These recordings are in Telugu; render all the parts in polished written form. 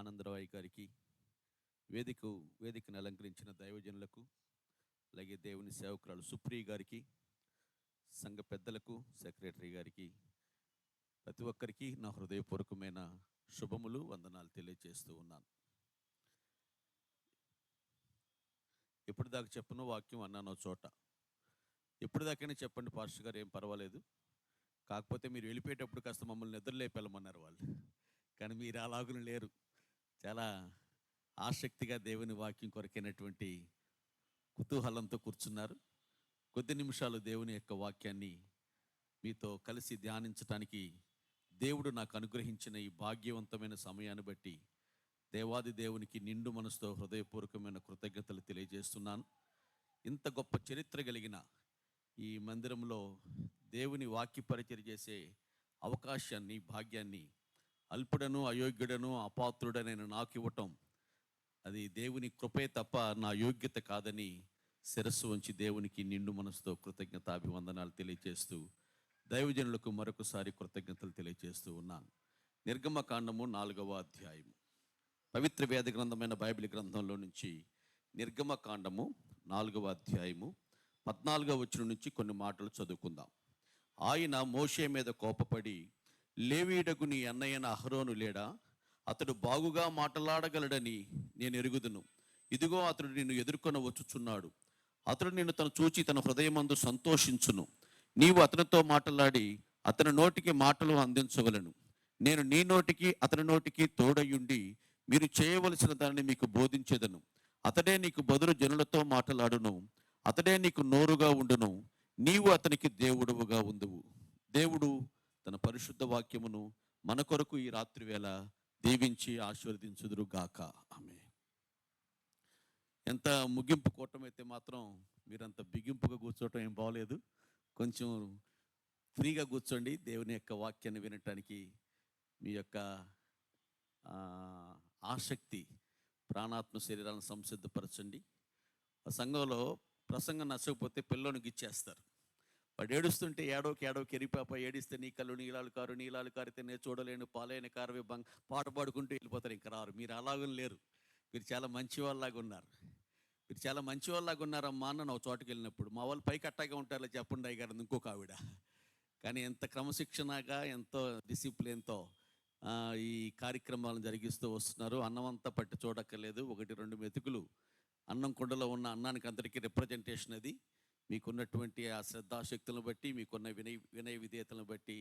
ఆనందరాయ్ గారికి, వేదికను అలంకరించిన దైవజనులకు, అలాగే దేవుని సేవకురాలు సుప్రియ గారికి, సంఘ పెద్దలకు, సెక్రటరీ గారికి, ప్రతి ఒక్కరికి నా హృదయపూర్వకమైన శుభములు, వందనాలు తెలియజేస్తూ ఉన్నాను. ఎప్పటిదాకా చెప్పను వాక్యం అన్నానో చోట, ఎప్పటిదాకైనా చెప్పండి పాస్టర్ గారు, ఏం పర్వాలేదు. కాకపోతే మీరు వెళ్ళిపోయేటప్పుడు కాస్త మమ్మల్ని నిద్రలేపి వెళ్ళమన్నారు వాళ్ళు. కానీ మీరు అలాగున లేరు. చాలా ఆసక్తిగా దేవుని వాక్యం కొరకైనటువంటి కుతూహలంతో కూర్చున్నారు. కొద్ది నిమిషాలు దేవుని యొక్క వాక్యాన్ని మీతో కలిసి ధ్యానించడానికి దేవుడు నాకు అనుగ్రహించిన ఈ భాగ్యవంతమైన సమయాన్ని బట్టి దేవాది దేవునికి నిండు మనసుతో హృదయపూర్వకమైన కృతజ్ఞతలు తెలియజేస్తున్నాను. ఇంత గొప్ప చరిత్ర కలిగిన ఈ మందిరంలో దేవుని వాక్య పరిచర్య చేసే అవకాశాన్ని, భాగ్యాన్ని అల్పుడను, అయోగ్యుడను, అపాత్రుడనైన నాకు ఇవ్వటం అది దేవుని కృపే తప్ప నా యోగ్యత కాదని శిరస్సు వంచి దేవునికి నిండు మనసుతో కృతజ్ఞతాభివందనాలు తెలియజేస్తూ దైవజనులకు మరొకసారి కృతజ్ఞతలు తెలియజేస్తూ ఉన్నాను. నిర్గమకాండము 4వ అధ్యాయము, పవిత్ర వేద గ్రంథమైన బైబిల్ గ్రంథంలో నుంచి నిర్గమకాండము 4వ అధ్యాయము 14వ వచనం నుంచి కొన్ని మాటలు చదువుకుందాం. ఆయన మోషే మీద కోపపడి, లేవీయుడగు నీ అన్నయ్యన అహరోను లేడా? అతడు బాగుగా మాట్లాడగలడని నేను ఎరుగుదును. ఇదిగో అతడు నిన్ను ఎదుర్కొన వచ్చుచున్నాడు. అతడు నిన్ను తను చూచి తన హృదయమందు సంతోషించును. నీవు అతనితో మాట్లాడి అతని నోటికి మాటలు అందించవలను. నేను నీ నోటికి అతని నోటికి తోడయుండి మీరు చేయవలసిన దానిని మీకు బోధించేదను. అతడే నీకు బదులు జనులతో మాట్లాడును. అతడే నీకు నోరుగా ఉండును. నీవు అతనికి దేవుడువుగా ఉందువు. దేవుడు తన పరిశుద్ధ వాక్యమును మన కొరకు ఈ రాత్రి వేళ దీవించి ఆశీర్వదించుదురు గాక. ఆమేన్. ఎంత ముగింపు కూటమైతే మాత్రం మీరంత బిగింపుగా కూర్చోవటం ఏం బాగోలేదు. కొంచెం ఫ్రీగా కూర్చోండి. దేవుని యొక్క వాక్యాన్ని వినటానికి మీ యొక్క ఆసక్తి, ప్రాణాత్మ శరీరాలను సంసిద్ధపరచండి. ఆ సంఘంలో ప్రసంగం నచ్చకపోతే పిల్లోనికి ఇచ్చేస్తారు. వాడు ఏడుస్తుంటే ఏడోకి ఎరిపాప ఏడిస్తే నీ కళ్ళు నీలాలు కారితే నేను చూడలేను, పాలైన కారవే పాట పాడుకుంటూ వెళ్ళిపోతారు. ఇంకా రారు. మీరు అలాగని లేరు. మీరు చాలా మంచి వాళ్ళలాగా ఉన్నారమ్మా అన్న నా చోటుకి వెళ్ళినప్పుడు. మా వాళ్ళు పైకి అట్టాగా ఉంటారో చెప్పండి అయ్యగారు ఇంకొక ఆవిడ. కానీ ఎంత క్రమశిక్షణగా, ఎంతో డిసిప్లిన్తో ఈ కార్యక్రమాలను జరిగిస్తూ వస్తున్నారు. అన్నం అంతా పట్టి చూడక్కర్లేదు. 1-2 మెతుకులు అన్నం కుండలో ఉన్న అన్నానికి అందరికీ రిప్రజెంటేషన్ అది. మీకున్నటువంటి ఆ శ్రద్ధాశక్తులను బట్టి, మీకున్న వినయ విధేయతలను బట్టి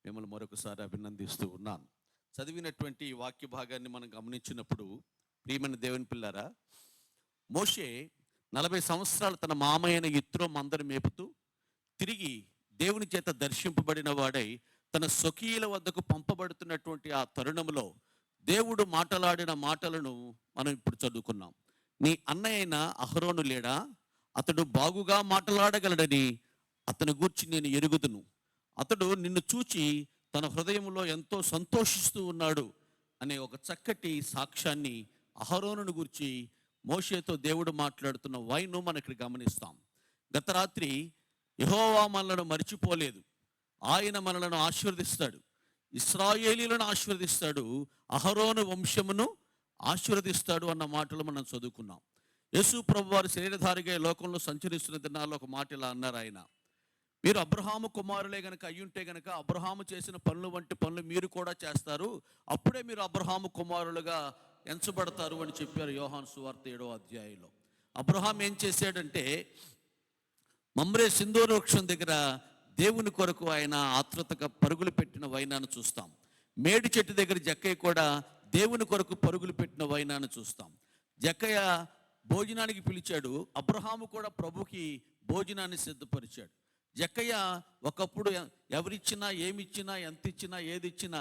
మిమ్మల్ని మరొకసారి అభినందిస్తూ ఉన్నాను. చదివినటువంటి వాక్య భాగాన్ని మనం గమనించినప్పుడు, ప్రియమైన దేవుని పిల్లారా, మోషే 40 సంవత్సరాలు తన మామయ్యన యిత్రో మందను మేపుతూ తిరిగి దేవుని చేత దర్శింపబడిన వాడై తన స్వకీయుల వద్దకు పంపబడుతున్నటువంటి ఆ తరుణంలో దేవుడు మాట్లాడిన మాటలను మనం ఇప్పుడు చదువుకున్నాం. నీ అన్నయ్యైన అహరోను లేడా? అతడు బాగుగా మాట్లాడగలడని అతని గూర్చి నేను ఎరుగుదును. అతడు నిన్ను చూచి తన హృదయంలో ఎంతో సంతోషిస్తూ ఉన్నాడు అనే ఒక చక్కటి సాక్ష్యాన్ని అహరోనును గూర్చి మోషేతో దేవుడు మాట్లాడుతున్న వైను మనం ఇక్కడ గమనిస్తాం. గత రాత్రి యెహోవా మనలను మర్చిపోలేదు. ఆయన మనలను ఆశీర్వదిస్తాడు, ఇశ్రాయేలీలను ఆశీర్వదిస్తాడు, అహరోను వంశమును ఆశీర్వదిస్తాడు అన్న మాటలు మనం చదువుకున్నాం. యేసు ప్రభువారు శరీరధారిగా లోకంలో సంచరిస్తున్న దినాల్లో ఒక మాట ఇలా అన్నారు ఆయన, మీరు అబ్రహాము కుమారులే గనక అయ్యుంటే గనక అబ్రహాము చేసిన పనులు వంటి పనులు మీరు కూడా చేస్తారు, అప్పుడే మీరు అబ్రహాము కుమారులుగా ఎంచబడతారు అని చెప్పారు యోహాను సువార్త 7వ అధ్యాయంలో. అబ్రహాం ఏం చేశాడంటే, మమ్రే సింధూర వృక్షం దగ్గర దేవుని కొరకు ఆయన ఆత్రుతగా పరుగులు పెట్టిన వైనాన్ని చూస్తాం. మేడి చెట్టు దగ్గర జక్కయ్య కూడా దేవుని కొరకు పరుగులు పెట్టిన వైనాన్ని చూస్తాం. జక్కయ్య భోజనానికి పిలిచాడు, అబ్రహాము కూడా ప్రభుకి భోజనాన్ని సిద్ధపరిచాడు. జక్కయ్య ఒకప్పుడు ఎవరిచ్చినా, ఏమిచ్చినా, ఎంత ఇచ్చినా, ఏది ఇచ్చినా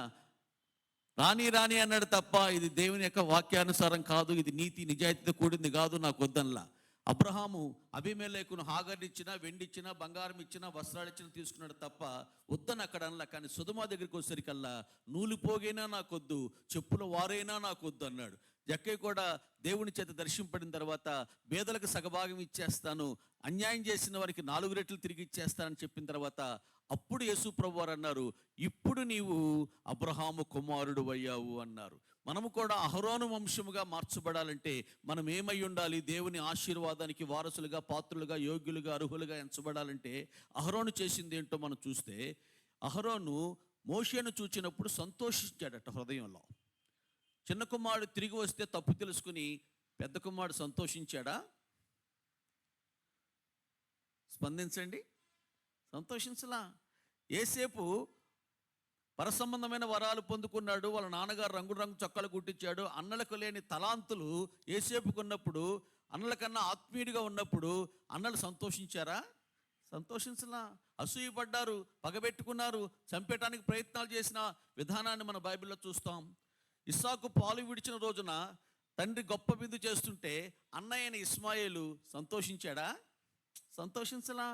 రాని అన్నాడు తప్ప ఇది దేవుని యొక్క వాక్యానుసారం కాదు, ఇది నీతి నిజాయితీతో కూడింది కాదు, నాకు వద్దనలా. అబ్రహాము అబీమెలెకును హాగర్నిచ్చినా, వెండిచ్చినా, బంగారం ఇచ్చినా, వస్త్రాలు ఇచ్చినా తీసుకున్నాడు తప్ప వద్దని అక్కడ అనలా. కానీ సొదొమ దగ్గరికి వచ్చేసరికల్లా నూలు పోగైనా నాకొద్దు, చెప్పుల వారైనా నాకొద్దు అన్నాడు. జక్కయ్య కూడా దేవుని చేత దర్శింపడిన తర్వాత పేదలకు సగభాగం ఇచ్చేస్తాను, అన్యాయం చేసిన వారికి 4 రెట్లు తిరిగి ఇచ్చేస్తానని చెప్పిన తర్వాత అప్పుడు యేసు ప్రభువారు అన్నారు, ఇప్పుడు నీవు అబ్రహాము కుమారుడు అయ్యావు అన్నారు. మనము కూడా అహరోను వంశముగా మార్చబడాలంటే మనం ఏమై ఉండాలి? దేవుని ఆశీర్వాదానికి వారసులుగా, పాత్రులుగా, యోగ్యులుగా, అర్హులుగా ఎంచబడాలంటే అహరోను చేసింది ఏంటో మనం చూస్తే, అహరోను మోషేను చూచినప్పుడు సంతోషించాడట హృదయంలో. చిన్న కుమారుడు తిరిగి వస్తే తప్పు తెలుసుకుని పెద్ద కుమారుడు సంతోషించాడా? స్పందించండి. సంతోషించలా. ఏసేపు పరసంబంధమైన వరాలు పొందుకున్నాడు. వాళ్ళ నాన్నగారు రంగు రంగు చొక్కాలు కుట్టించాడు. అన్నలకు లేని తలాంతులు ఏసేపుకున్నప్పుడు, అన్నల కన్నా ఆత్మీయుడిగా ఉన్నప్పుడు అన్నలు సంతోషించారా? సంతోషించలా. అసూయపడ్డారు, పగబెట్టుకున్నారు, చంపేయటానికి ప్రయత్నాలు చేసిన విధానాన్ని మన బైబిల్లో చూస్తాం. ఇస్సాకు పాలు విడిచిన రోజున తండ్రి గొప్ప విందు చేస్తుంటే అన్నయ్యని ఇస్మాయేలు సంతోషించాడా? సంతోషించలా.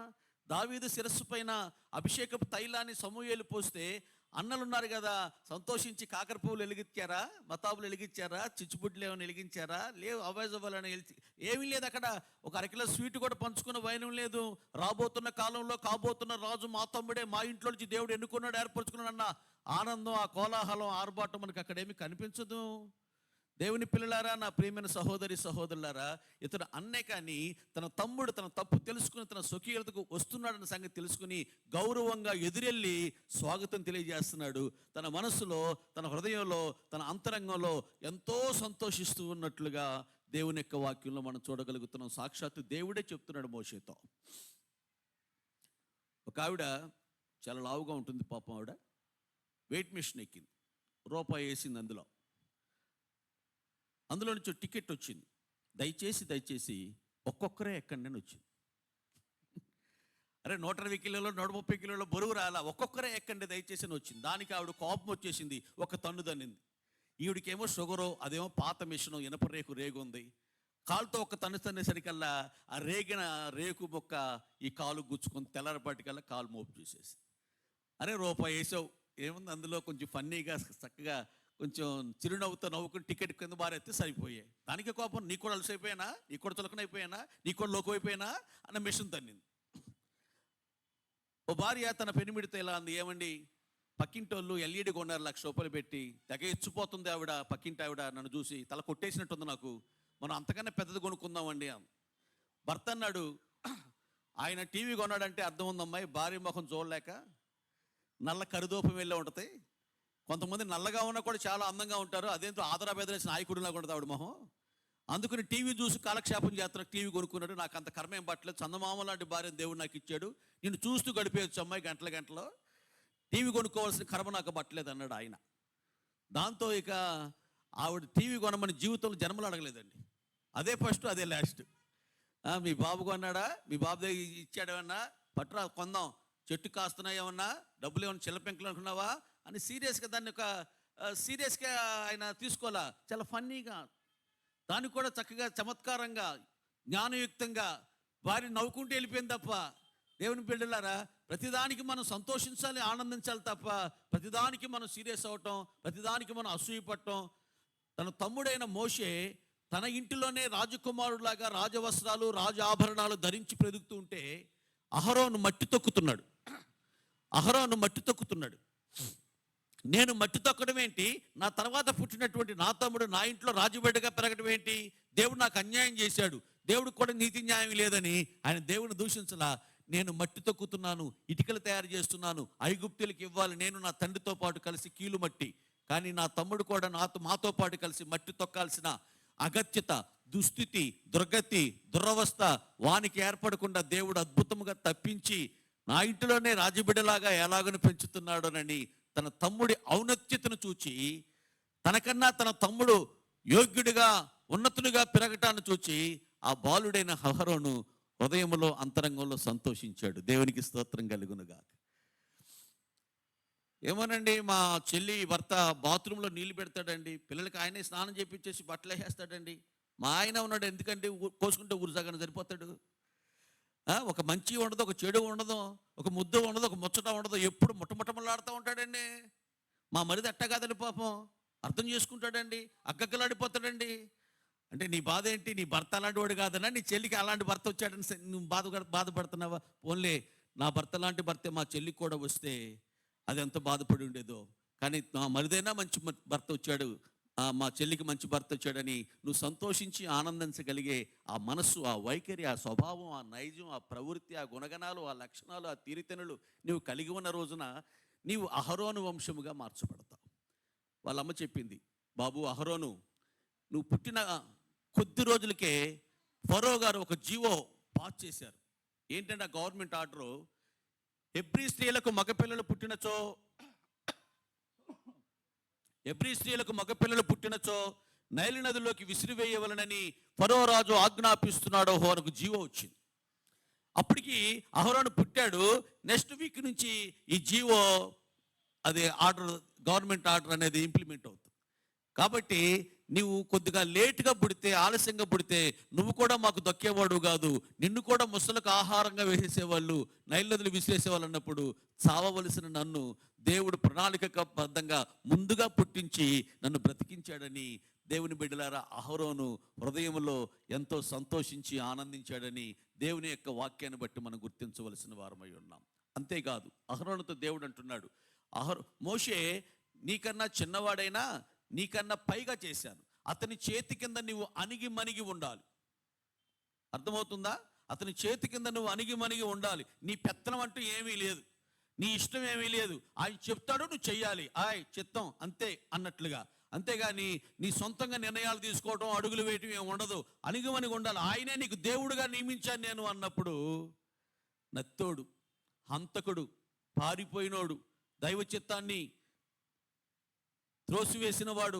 దావీదు శిరస్సు పైన అభిషేకపు తైలాన్ని సమూయేలు పోస్తే అన్నలున్నారు కదా, సంతోషించి కాకర పువ్వులు వెలిగించారా? మతాబులు వెలిగించారా? చిచ్చుబుడ్లు ఏమైనా వెలిగించారా? లేవు. అవేజవ్వాలని ఏమీ లేదు అక్కడ. ఒక అరకిలో స్వీట్ కూడా పంచుకున్న వైనం లేదు. రాబోతున్న కాలంలో కాబోతున్న రాజు మా తమ్ముడే, మా ఇంట్లో నుంచి దేవుడు ఎన్నుకున్నాడు, ఏర్పరచుకున్నాడు అన్న ఆనందం, ఆ కోలాహలం, ఆర్భాటం మనకు అక్కడేమీ కనిపించదు. దేవుని పిల్లలారా, నా ప్రియమైన సహోదరి సహోదరులారా, ఇతను అన్నే కానీ తన తమ్ముడు తన తప్పు తెలుసుకుని తన స్వకీయతకు వస్తున్నాడన్న సంగతి తెలుసుకుని గౌరవంగా ఎదురెళ్ళి స్వాగతం తెలియజేస్తున్నాడు. తన మనస్సులో, తన హృదయంలో, తన అంతరంగంలో ఎంతో సంతోషిస్తూ ఉన్నట్లుగా దేవుని యొక్క వాక్యంలో మనం చూడగలుగుతున్నాం. సాక్షాత్తు దేవుడే చెప్తున్నాడు మోషేతో. ఒక ఆవిడ చాలా లావుగా ఉంటుంది పాపం. ఆవిడ వెయిట్ మిషన్ ఎక్కింది, రూపాయి వేసింది, అందులో నుంచి టికెట్ వచ్చింది. దయచేసి ఒక్కొక్కరే ఎక్కండి అని వచ్చింది. అరే 120 కిలోలు 130 కిలోల బరువు రాలా, ఒక్కొక్కరే ఎక్కండి దయచేసి అని వచ్చింది. దానికి ఆవిడ కోపం వచ్చేసింది, ఒక తన్ను తన్నింది. ఈవిడికేమో షుగరు, అదేమో పాత మిషను, ఇనప రేగు ఉంది. కాలుతో ఒక తన్ను తన్నేసరికల్లా ఆ రేగిన రేకు మొక్క ఈ కాలు గుచ్చుకొని తెల్లరపాటికల్లా కాలు మోపు చూసేసి, అరే రూపాయి వేసావు, ఏముంది అందులో, కొంచెం ఫన్నీగా చక్కగా కొంచెం చిరునవ్వుతో నవ్వుకుని టికెట్ కింద బారెత్తే సరిపోయాయి. దానికి కోపం, నీ కూడా అలసైపోయానా, నీ కూడా చులకనైపోయానా, నీ కూడా లోకమైపోయానా అన్న మిషన్ తన్నింది. ఓ భార్య తన పెనిమిడితో ఇలా అంది, ఏమండి పక్కింటి వాళ్ళు ఎల్ఈడి కొన్నారు, ₹1,00,000 పెట్టి, తెగ ఇచ్చిపోతుంది ఆవిడ, పక్కింటి ఆవిడ నన్ను చూసి తల కొట్టేసినట్టుంది నాకు, మనం అంతకన్నా పెద్దది కొనుక్కుందామండి. భర్త అన్నాడు, ఆయన టీవీ కొన్నాడంటే అర్థం ఉందమ్మాయి, భార్య ముఖం చూడలేక నల్ల కరుదోపం వెళ్ళే ఉంటుంది. కొంతమంది నల్లగా ఉన్నా కూడా చాలా అందంగా ఉంటారు, అదేంటో ఆదరా బెదరేసి నాయకుడిలా ఉంటుంది ఆవిడ మొహం. అందుకని టీవీ చూసి కాలక్షేపం చేస్తున్నా, టీవీ కొనుక్కున్నాడు, నాకు అంత కర్మ ఏం పట్టలేదు, చందమామ లాంటి భార్యను దేవుడు నాకు ఇచ్చాడు, నేను చూస్తూ గడిపేయచ్చు అమ్మాయి గంటలో, టీవీ కొనుక్కోవాల్సిన కర్మ నాకు పట్టలేదు అన్నాడు ఆయన. దాంతో ఇక ఆవిడ టీవీ కొనమని జీవితంలో జన్మలు అడగలేదండి. అదే ఫస్ట్, అదే లాస్ట్. మీ బాబు కొన్నాడా, మీ బాబు దగ్గర ఇచ్చాడేమన్నా, పట్టురా కొందాం, చెట్టు కాస్తున్నాయి ఏమన్నా, డబ్బులు ఏమన్నా చిల్లపెంకులు అనుకున్నావా అని సీరియస్గా దాన్ని ఒక సీరియస్గా ఆయన తీసుకోవాలా, చాలా ఫన్నీగా, దాన్ని కూడా చక్కగా చమత్కారంగా జ్ఞానయుక్తంగా భార్య నవ్వుకుంటూ వెళ్ళిపోయింది తప్ప. దేవుని బిడ్డలారా, ప్రతిదానికి మనం సంతోషించాలి, ఆనందించాలి తప్ప ప్రతిదానికి మనం సీరియస్ అవటం, ప్రతిదానికి మనం అసూయపడటం. తన తమ్ముడైన మోషే తన ఇంటిలోనే రాజకుమారులాగా రాజవస్త్రాలు, రాజ ఆభరణాలు ధరించి పెరుగుతూ ఉంటే అహరోను మట్టి తొక్కుతున్నాడు. నేను మట్టి తొక్కడం ఏంటి, నా తర్వాత పుట్టినటువంటి నా తమ్ముడు నా ఇంట్లో రాజుబిడ్డగా పెరగడం ఏంటి, దేవుడు నాకు అన్యాయం చేశాడు, దేవుడికి కూడా నీతి న్యాయం లేదని ఆయన దేవుని దూషించలా. నేను మట్టి తొక్కుతున్నాను, ఇటుకలు తయారు చేస్తున్నాను, ఐగుప్తులకు ఇవ్వాలి, నేను నా తండ్రితో పాటు కలిసి కీలు మట్టి, కానీ నా తమ్ముడు కూడా మాతో పాటు కలిసి మట్టి తొక్కాల్సిన అగత్యత, దుస్థితి, దుర్గతి, దురవస్థ వానికి ఏర్పడకుండా దేవుడు అద్భుతంగా తప్పించి నా ఇంటిలోనే రాజబిడ్డలాగా ఎలాగని పెంచుతున్నాడోనని తన తమ్ముడి ఔన్నత్యతను చూచి, తనకన్నా తన తమ్ముడు యోగ్యుడిగా ఉన్నతునిగా పెరగటాన్ని చూచి ఆ బాలుడైన అహరోను హృదయంలో అంతరంగంలో సంతోషించాడు. దేవునికి స్తోత్రం కలుగునుగాక. ఏమోనండి, మా చెల్లి భర్త బాత్రూంలో నీళ్ళు పెడతాడండి, పిల్లలకి ఆయనే స్నానం చేపించేసి బట్టలు వేసేస్తాడండి. మా ఆయన ఉన్నాడు, ఎందుకంటే కోసుకుంటే ఊరుసాగానే సరిపోతాడు. ఒక మంచి ఉండదు, ఒక చెడు ఉండదు, ఒక ముద్ద ఉండదు, ఒక ముచ్చట ఉండదు, ఎప్పుడు ముట్టముట్టమలాడుతూ ఉంటాడండి. మా మరిది అట్ట కాదండి పాపం, అర్థం చేసుకుంటాడండి, అగ్గగ్గలాడిపోతాడండి. అంటే నీ బాధ ఏంటి, నీ భర్త అలాంటి వాడు కాదన్నా, నీ చెల్లికి అలాంటి భర్త వచ్చాడని నువ్వు బాధపడుతున్నావా? ఓన్లీ నా భర్త లాంటి భర్తే మా చెల్లికి కూడా వస్తే అది ఎంత బాధపడి ఉండేదో. కానీ నా మరిదైనా మంచి భర్త వచ్చాడు, మా చెల్లికి మంచి భర్త వచ్చాడని నువ్వు సంతోషించి ఆనందించగలిగే ఆ మనస్సు, ఆ వైఖరి, ఆ స్వభావం, ఆ నైజం, ఆ ప్రవృత్తి, ఆ గుణగణాలు, ఆ లక్షణాలు, ఆ తీరితెనులు నువ్వు కలిగి ఉన్న రోజున నీవు అహరోను వంశముగా మార్చబడతావు. వాళ్ళమ్మ చెప్పింది, బాబు అహరోను, నువ్వు పుట్టిన కొద్ది రోజులకే ఫరో గారు ఒక జీవో పాస్ చేశారు. ఏంటంటే ఆ గవర్నమెంట్ ఆర్డరు, హెబ్రీ స్త్రీలకు మగపిల్లలు పుట్టినచో నైలు నదిలోకి విసిరివేయవలనని ఫరో రాజు ఆజ్ఞాపిస్తున్నాడు అని జీవో వచ్చింది. అప్పటికి అహరోను పుట్టాడు. నెక్స్ట్ వీక్ నుంచి ఈ జీవో అది ఆర్డర్, గవర్నమెంట్ ఆర్డర్ అనేది ఇంప్లిమెంట్ అవుతుంది. కాబట్టి నీవు కొద్దిగా లేటుగా పుడితే, ఆలస్యంగా పుడితే నువ్వు కూడా మాకు దక్కేవాడు కాదు, నిన్ను కూడా ముసలకు ఆహారంగా వేసేసేవాళ్ళు, నైలు నదులు విసిరేసేవాళ్ళు అన్నప్పుడు చావవలసిన నన్ను దేవుడు ప్రణాళికబద్ధంగా ముందుగా పుట్టించి నన్ను బ్రతికించాడని దేవుని బిడ్డలారా అహరోను హృదయంలో ఎంతో సంతోషించి ఆనందించాడని దేవుని యొక్క వాక్యాన్ని బట్టి మనం గుర్తించవలసిన వారమై ఉన్నాం. అంతేకాదు అహరోనుతో దేవుడు అంటున్నాడు, మోషే నీకన్నా చిన్నవాడైనా నీకన్నా పైగా చేశాను, అతని చేతి కింద నువ్వు అణిగి మణిగి ఉండాలి. అర్థమవుతుందా? అతని చేతి కింద నువ్వు అణిగి మణిగి ఉండాలి. నీ పెత్తనం అంటూ ఏమీ లేదు, నీ ఇష్టం ఏమీ లేదు, ఆయన చెప్తాడు నువ్వు చెయ్యాలి, చిత్తం అంతే అన్నట్లుగా. అంతేగాని నీ సొంతంగా నిర్ణయాలు తీసుకోవడం, అడుగులు వేయటం ఏమి ఉండదు. అణిగిమణిగి ఉండాలి. ఆయనే నీకు దేవుడుగా నియమించాను నేను అన్నప్పుడు నత్తోడు, హంతకుడు, పారిపోయినోడు, దైవ చిత్తాన్ని త్రోసివేసిన వాడు,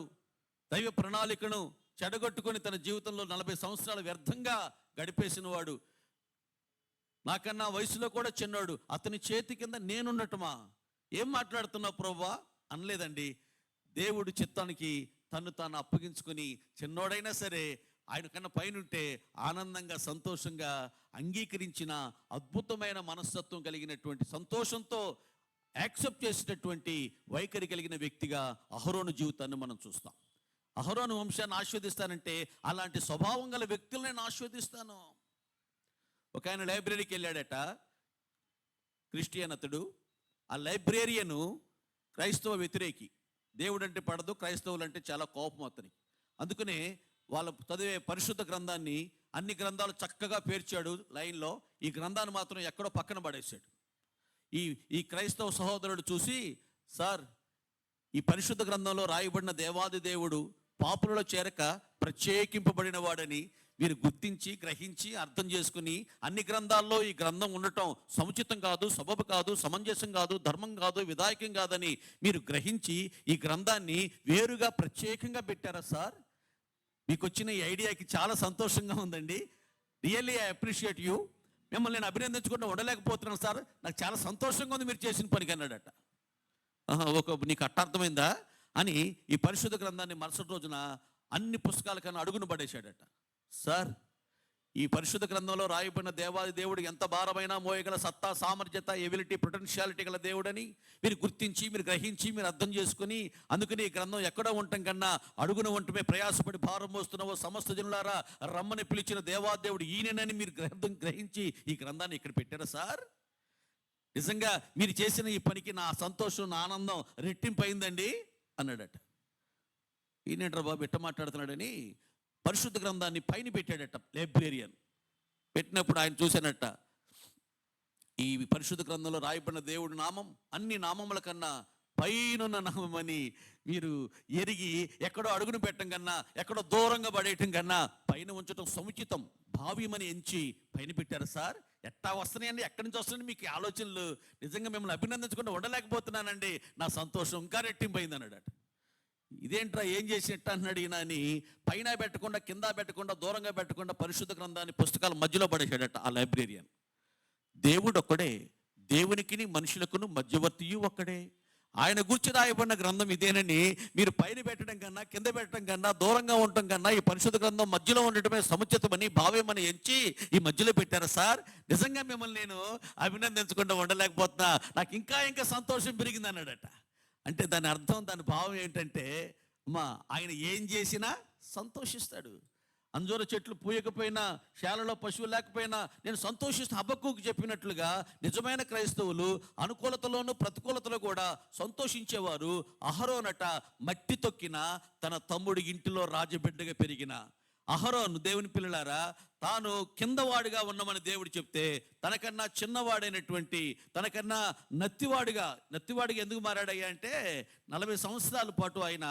దైవ ప్రణాళికను చెడగొట్టుకొని తన జీవితంలో 40 సంవత్సరాలు వ్యర్థంగా గడిపేసిన వాడు, నాకన్నా వయసులో కూడా చిన్నోడు, అతని చేతి కింద నేనుండటమా? ఏం మాట్లాడుతున్నావు ప్రభువా అనలేదండి. దేవుడు చిత్తానికి తను తాను అప్పగించుకొని చిన్నోడైనా సరే ఆయన కన్నా పైనుంటే ఆనందంగా సంతోషంగా అంగీకరించిన అద్భుతమైన మనస్తత్వం కలిగినటువంటి, సంతోషంతో యాక్సెప్ట్ చేసేటటువంటి వైఖరి కలిగిన వ్యక్తిగా అహరోను జీవితాన్ని మనం చూస్తాం. అహరోను వంశాన్ని ఆస్వాదిస్తానంటే అలాంటి స్వభావం గల వ్యక్తులను నేను ఆస్వాదిస్తాను. ఒక ఆయన లైబ్రరీకి వెళ్ళాడట, క్రిస్టియన్ అతడు. ఆ లైబ్రేరియను క్రైస్తవ వ్యతిరేకి, దేవుడు అంటే పడదు, క్రైస్తవులు అంటే చాలా కోపం అతనికి. అందుకనే వాళ్ళ చదివే పరిశుద్ధ గ్రంథాన్ని, అన్ని గ్రంథాలు చక్కగా పేర్చాడు లైన్లో, ఈ గ్రంథాన్ని మాత్రం ఎక్కడో పక్కన పడేశాడు. ఈ క్రైస్తవ సహోదరుడు చూసి, సార్ ఈ పరిశుద్ధ గ్రంథంలో రాయబడిన దేవాది దేవుడు పాపులలో చేరక ప్రత్యేకింపబడిన వాడని మీరు గుర్తించి, గ్రహించి, అర్థం చేసుకుని అన్ని గ్రంథాల్లో ఈ గ్రంథం ఉండటం సముచితం కాదు, సబబు కాదు, సమంజసం కాదు, ధర్మం కాదు, విధాయకం కాదని మీరు గ్రహించి ఈ గ్రంథాన్ని వేరుగా ప్రత్యేకంగా పెట్టారా సార్? మీకు వచ్చిన ఈ ఐడియాకి చాలా సంతోషంగా ఉందండి. Really I appreciate you. మిమ్మల్ని నేను అభినందించుకుంటూ ఉండలేకపోతున్నాను సార్, నాకు చాలా సంతోషంగా ఉంది మీరు చేసిన పనికి అన్నాడట. నీకు అర్థమైందా అని ఈ పరిశుద్ధ గ్రంథాన్ని మరుసటి రోజున అన్ని పుస్తకాల కన్నా అడుగును పడేశాడట. సార్ ఈ పరిశుద్ధ గ్రంథంలో రాయబడిన దేవాది దేవుడు ఎంత భారమైనా మోయగల సత్తా, సామర్థ్యత, ఎబిలిటీ, పొటెన్షియాలిటీ గల దేవుడని మీరు గుర్తించి, మీరు గ్రహించి, మీరు అర్థం చేసుకుని, అందుకని ఈ గ్రంథం ఎక్కడో ఉండటం కన్నా అడుగున ఉండటమే ప్రయాసపడి భారం మోస్తున్నావో సమస్త జనులారా రమ్మని పిలిచిన దేవాదేవుడు ఈయనని మీరు గ్రహించి ఈ గ్రంథాన్ని ఇక్కడ పెట్టారా సార్? నిజంగా మీరు చేసిన ఈ పనికి నా సంతోషం, నా ఆనందం రెట్టింపు అయిందండి అన్నాడట. ఈయనేంట్రా బాబు ఎట్ట మాట్లాడుతున్నాడని పరిశుద్ధ గ్రంథాన్ని పైన పెట్టాడట లైబ్రేరియన్. పెట్టినప్పుడు ఆయన చూశానట, ఈ పరిశుద్ధ గ్రంథంలో రాయబడిన దేవుడి నామం అన్ని నామముల కన్నా పైనున్న నామం అని మీరు ఎరిగి ఎక్కడో అడుగును పెట్టడం కన్నా, ఎక్కడో దూరంగా పడేయటం కన్నా పైన ఉంచడం సముచితం, భావ్యమని ఎంచి పైన పెట్టారు సార్. ఎట్టా వస్తున్నాయండి, ఎక్కడి నుంచి వస్తున్నాయి మీకు ఆలోచనలు? నిజంగా మిమ్మల్ని అభినందించకుండా ఉండలేకపోతున్నానండి, నా సంతోషం ఇంకా రెట్టింపైంది అన్నాడట. ఇదేంట్రా ఏం చేసినట్ట అన్నాడు ఈయన అని పైన పెట్టకుండా, కింద పెట్టకుండా, దూరంగా పెట్టకుండా పరిశుద్ధ గ్రంథాన్ని పుస్తకాల మధ్యలో పడేశాడట ఆ లైబ్రేరియన్. దేవుడు ఒక్కడే, దేవునికి మనుషులకును మధ్యవర్తియు ఒక్కడే. ఆయన గూర్చి రాయబడిన గ్రంథం ఇదేనని మీరు పైన పెట్టడం కన్నా, కింద పెట్టడం కన్నా, దూరంగా ఉండటం కన్నా ఈ పరిశుద్ధ గ్రంథం మధ్యలో ఉండటమే సముచితమని, భావ్యమని ఎంచి ఈ మధ్యలో పెట్టారు సార్. నిజంగా మిమ్మల్ని నేను అభినందించకుండా ఉండలేకపోతున్నా, నాకు ఇంకా ఇంకా సంతోషం పెరిగింది అన్నాడట. అంటే దాని అర్థం, దాని భావం ఏంటంటే, ఆయన ఏం చేసినా సంతోషిస్తాడు. అంజూర చెట్లు పూయకపోయినా, శాలలో పశువులు లేకపోయినా నేను సంతోషిస్తూ హబక్కూకు చెప్పినట్లుగా నిజమైన క్రైస్తవులు అనుకూలతలోను ప్రతికూలతలో కూడా సంతోషించేవారు. అహరోనట మట్టి తొక్కిన తన తమ్ముడి ఇంటిలో రాజబిడ్డగా పెరిగిన అహరోను, దేవుని పిల్లలారా, తాను కిందవాడిగా ఉన్నామని దేవుడు చెప్తే తనకన్నా చిన్నవాడైనటువంటి, తనకన్నా నత్తివాడిగా ఎందుకు మారాడయ్యా అంటే 40 సంవత్సరాల పాటు ఆయన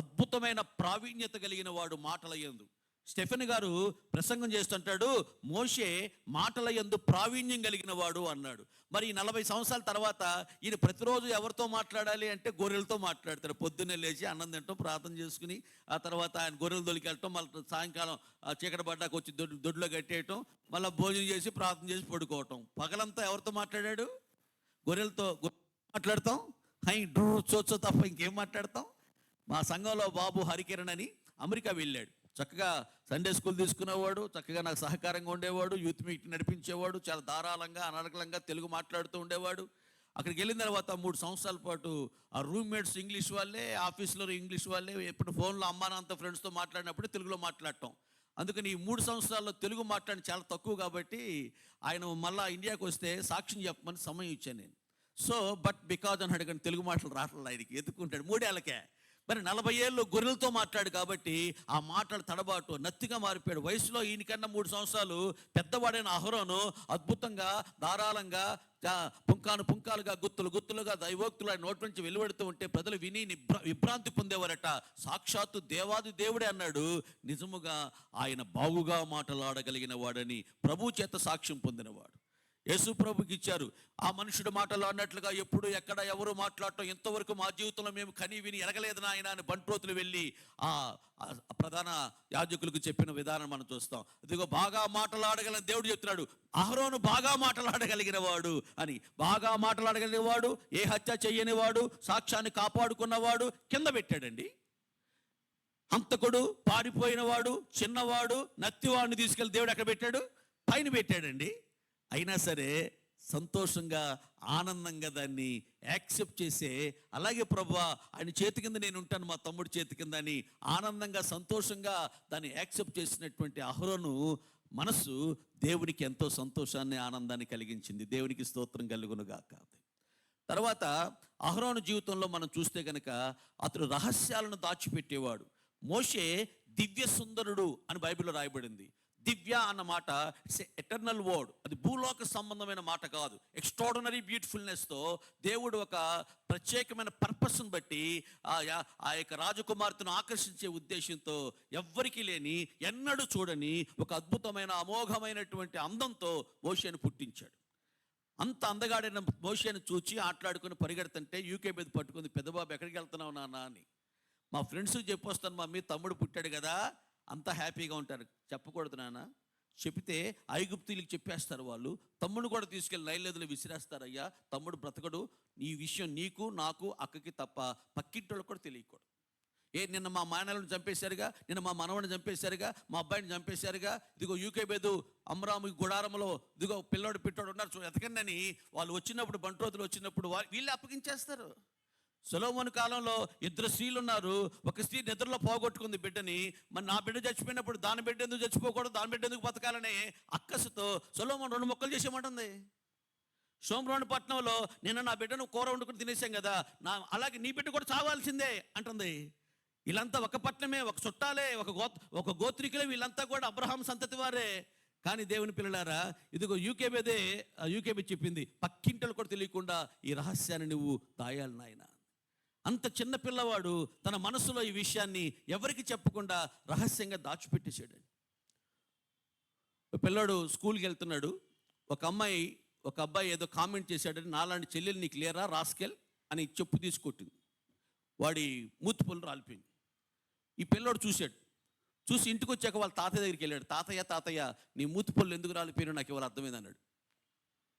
అద్భుతమైన ప్రావీణ్యత కలిగిన వాడు మాటల యందు. స్టెఫెన్ గారు ప్రసంగం చేస్తుంటాడు, మోషే మాటల యందు ప్రావీణ్యం కలిగిన వాడు అన్నాడు. మరి 40 సంవత్సరాల తర్వాత ఈయన ప్రతిరోజు ఎవరితో మాట్లాడాలి అంటే గొర్రెలతో మాట్లాడతాడు. పొద్దున్నే లేచి అన్నం తింటాం, ప్రార్థన చేసుకుని ఆ తర్వాత ఆయన గొర్రెలు దొలికెళ్ళటం, మళ్ళీ సాయంకాలం చీకటి పడ్డాక వచ్చి దొడ్లో కట్టేయటం, మళ్ళీ భోజనం చేసి ప్రార్థన చేసి పడుకోవటం. పగలంతా ఎవరితో మాట్లాడాడు? గొర్రెలతో మాట్లాడతాం. చోచో తప్ప ఇంకేం మాట్లాడతాం? మా సంఘంలో బాబు హరికిరణ్ అని అమెరికా వెళ్ళాడు. చక్కగా సండే స్కూల్ తీసుకునేవాడు, చక్కగా నాకు సహకారంగా ఉండేవాడు, యూత్ మీటింగ్ నడిపించేవాడు, చాలా ధారాళంగా అనర్గళంగా తెలుగు మాట్లాడుతూ ఉండేవాడు. అక్కడికి వెళ్ళిన తర్వాత 3 సంవత్సరాల పాటు ఆ రూమ్మేట్స్ ఇంగ్లీష్ వాళ్ళే, ఆఫీస్లో ఇంగ్లీష్ వాళ్ళే, ఎప్పుడు ఫోన్లో అమ్మానంత ఫ్రెండ్స్తో మాట్లాడినప్పుడు తెలుగులో మాట్లాడటం. అందుకని ఈ 3 సంవత్సరాల్లో తెలుగు మాట్లాడి చాలా తక్కువ కాబట్టి ఆయన మళ్ళీ ఇండియాకి వస్తే సాక్ష్యం చెప్పమని సమయం ఇచ్చాను నేను. సో బట్ బికాజ్ అని అడిగాను, తెలుగు మాటలు రావట్లేదు ఆయనకి, ఎత్తుకుంటాడు 3 ఏళ్ళకే. మరి 40 ఏళ్ళు గొర్రెలతో మాట్లాడు కాబట్టి ఆ మాటలు తడబాటు నత్తిగా మారిపోయాడు. వయసులో ఈయనకన్నా 3 సంవత్సరాలు పెద్దవాడైన అహరోను అద్భుతంగా ధారాళంగా పుంకాలుగా గుత్తులుగా దైవోక్తులు ఆయన నోటి నుంచి వెలువడుతూ ఉంటే ప్రజలు విని విభ్రాంతి పొందేవారట. సాక్షాత్తు దేవాది దేవుడే అన్నాడు. నిజముగా ఆయన బాగుగా మాటలాడగలిగిన వాడని ప్రభు చేత సాక్ష్యం పొందినవాడు. యేసు ప్రభుకి ఇచ్చారు. ఆ మనుషుడు మాటలు అన్నట్లుగా ఎప్పుడు ఎక్కడ ఎవరు మాట్లాడటం ఇంతవరకు మా జీవితంలో మేము కని విని ఎరగలేదు నాయన అని బంట్రోతులు వెళ్ళి ఆ ప్రధాన యాజకులకు చెప్పిన విధానం మనం చూస్తాం. ఇదిగో బాగా మాటలాడగలిగిన దేవుడు చెప్తున్నాడు, అహరోను బాగా మాటలాడగలిగిన వాడు అని. బాగా మాటలాడగలిగిన వాడు, ఏ హత్య చెయ్యని వాడు, సాక్ష్యాన్ని కాపాడుకున్నవాడు కింద పెట్టాడండి. హంతకుడు, పారిపోయిన వాడు, చిన్నవాడు, నత్తివాడిని తీసుకెళ్ళి దేవుడు ఎక్కడ పెట్టాడు? పైన పెట్టాడండి. అయినా సరే సంతోషంగా ఆనందంగా దాన్ని యాక్సెప్ట్ చేసే, అలాగే ప్రభువా ఆయన చేతి కింద నేను ఉంటాను, మా తమ్ముడి చేతి కింద అని ఆనందంగా సంతోషంగా దాన్ని యాక్సెప్ట్ చేసినటువంటి అహరోను మనసు దేవునికి ఎంతో సంతోషాన్ని ఆనందాన్ని కలిగించింది. దేవునికి స్తోత్రం కలుగునుగాక. తర్వాత అహరోను జీవితంలో మనం చూస్తే కనుక అతడు రహస్యాలను దాచిపెట్టేవాడు. మోషే దివ్య సుందరుడు అని బైబిల్లో రాయబడింది. దివ్య అన్న మాట ఇట్స్ ఎటర్నల్ వర్డ్, అది భూలోక సంబంధమైన మాట కాదు. ఎక్స్ట్రాడినరీ బ్యూటిఫుల్నెస్తో దేవుడు ఒక ప్రత్యేకమైన పర్పస్ను బట్టి ఆ యొక్క రాజకుమార్తెను ఆకర్షించే ఉద్దేశంతో ఎవ్వరికీ లేని, ఎన్నడూ చూడని ఒక అద్భుతమైన అమోఘమైనటువంటి అందంతో మోషేను పుట్టించాడు. అంత అందగాడైన మోషేను చూచి ఆటలాడుకుని పరిగెడుతుంటే యూకే మీద పట్టుకుంది, పెద్దబాబు ఎక్కడికి వెళ్తున్నావు నాన్న అని. మా ఫ్రెండ్స్కి చెప్పొస్తాను, మమ్మీ తమ్ముడు పుట్టాడు కదా, అంతా హ్యాపీగా ఉంటారు. చెప్పకూడదు నాన్న, చెప్తే ఐగుప్తీలకు చెప్పేస్తారు వాళ్ళు. తమ్ముడు కూడా తీసుకెళ్ళి నైలేదులు విసిరేస్తారు. అయ్యా తమ్ముడు బ్రతకడు, ఈ విషయం నీకు నాకు అక్కకి తప్ప పక్కింటోళ్ళకి కూడా తెలియకూడదు. నిన్న మా మాయనలను చంపేశారుగా, నిన్న మా మనవడిని చంపేశారుగా, మా అబ్బాయిని చంపేశారుగా, ఇదిగో యూకే బేదు అమరాము గుడారంలో ఇదిగో పిల్లోడు పిట్టోడు ఉన్నారు ఎతకండి వాళ్ళు వచ్చినప్పుడు, బంట్రోతులు వచ్చినప్పుడు వీళ్ళు అప్పగించేస్తారు. సొలొమోను కాలంలో 2 స్త్రీలు ఉన్నారు. ఒక స్త్రీ నిద్రలో పోగొట్టుకుంది బిడ్డని. మరి నా బిడ్డ చచ్చిపోయినప్పుడు దాని బిడ్డ ఎందుకు చచ్చిపోకూడదు, దాని బిడ్డ ఎందుకు బతకాలని అక్కసుతో సొలొమోను 2 మొక్కలు చేసేమంటుంది. షోమ్రోను పట్టణంలో నిన్న నా బిడ్డను కూర వండుకుని తినేసాం కదా, అలాగే నీ బిడ్డ కూడా చావాల్సిందే అంటుంది. వీళ్ళంతా ఒక పట్టణమే, ఒక చుట్టాలే, ఒక గోత్రికులే, వీళ్ళంతా కూడా అబ్రహాం సంతతి వారే. కానీ దేవుని పిల్లలారా, ఇదిగో యూకేబీ చెప్పింది, పక్కింటలు కూడా తెలియకుండా ఈ రహస్యాన్ని నువ్వు దాయాలి నాయన. అంత చిన్న పిల్లవాడు తన మనసులో ఈ విషయాన్ని ఎవరికి చెప్పకుండా రహస్యంగా దాచిపెట్టేశాడు. పిల్లాడు స్కూల్కి వెళ్తున్నాడు. ఒక అబ్బాయి ఏదో కామెంట్ చేశాడని, నాలాంటి చెల్లెలు నీకు లేరా రాస్కెల్ అని చెప్పు తీసుకొట్టింది. వాడి మూతి పళ్ళు రాలిపోయింది. ఈ పిల్లాడు చూసి ఇంటికి వచ్చాక వాళ్ళ తాతయ్య దగ్గరికి వెళ్ళాడు. తాతయ్య నీ మూతి పళ్ళు ఎందుకు రాలిపోయినా నాకు ఇవాళ అర్థమైంది అన్నాడు.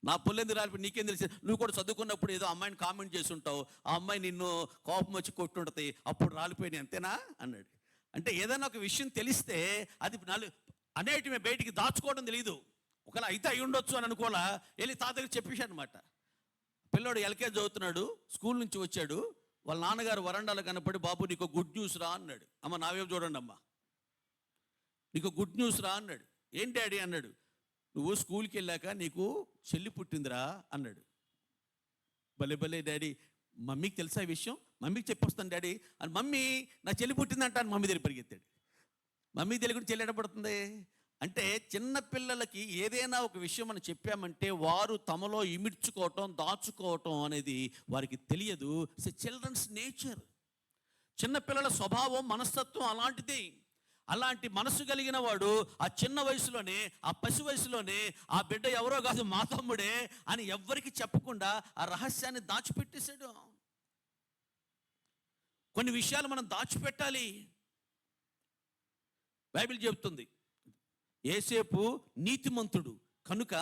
నా పళ్ళు ఎందుకు రాలిపోయి నీకేం తెలిసి, నువ్వు కూడా చదువుకున్నప్పుడు ఏదో అమ్మాయిని కామెంట్ చేసి ఉంటావు, ఆ అమ్మాయి నిన్ను కోపం వచ్చి కొట్టుంటుంది, అప్పుడు రాలిపోయినాయి అంతేనా అన్నాడు. అంటే ఏదైనా ఒక విషయం తెలిస్తే అది అనేటివి బయటికి దాచుకోవడం తెలియదు. ఒకవేళ అయితే అయి ఉండొచ్చు అని అనుకోవాలా, వెళ్ళి తాతయ్యకి చెప్పేశాడు అనమాట. పిల్లోడు ఎల్కేజీ చదువుతున్నాడు, స్కూల్ నుంచి వచ్చాడు. వాళ్ళ నాన్నగారు వరండాలో కనపడి, బాబు నీకు గుడ్ న్యూస్ రా అన్నాడు. అమ్మ నావేపు చూడండి అమ్మ, నీకు గుడ్ న్యూస్ రా అన్నాడు. ఏం డాడీ అన్నాడు. నువ్వు స్కూల్కి వెళ్ళాక నీకు చెల్లి పుట్టిందిరా అన్నాడు. భలే భలే డాడీ, మమ్మీకి తెలుసా ఈ విషయం? మమ్మీకి చెప్పొస్తాను డాడీ అని. మమ్మీ నా చెల్లి పుట్టిందంట అని మమ్మీ దగ్గర పరిగెత్తాడు. మమ్మీ తెలియకుండా చెల్లి ఎడపడుతుంది అంటే, చిన్నపిల్లలకి ఏదైనా ఒక విషయం మనం చెప్పామంటే వారు తమలో ఇమిడ్చుకోవటం, దాచుకోవటం అనేది వారికి తెలియదు. It's a children's nature. చిన్నపిల్లల స్వభావం, మనస్తత్వం అలాంటిది. అలాంటి మనసు కలిగిన వాడు ఆ చిన్న వయసులోనే, ఆ పసి వయసులోనే ఆ బిడ్డ ఎవరో కాదు మా తమ్ముడే అని ఎవ్వరికి చెప్పకుండా ఆ రహస్యాన్ని దాచిపెట్టేశాడు. కొన్ని విషయాలు మనం దాచిపెట్టాలి. బైబిల్ చెబుతుంది యోసేపు నీతిమంతుడు కనుక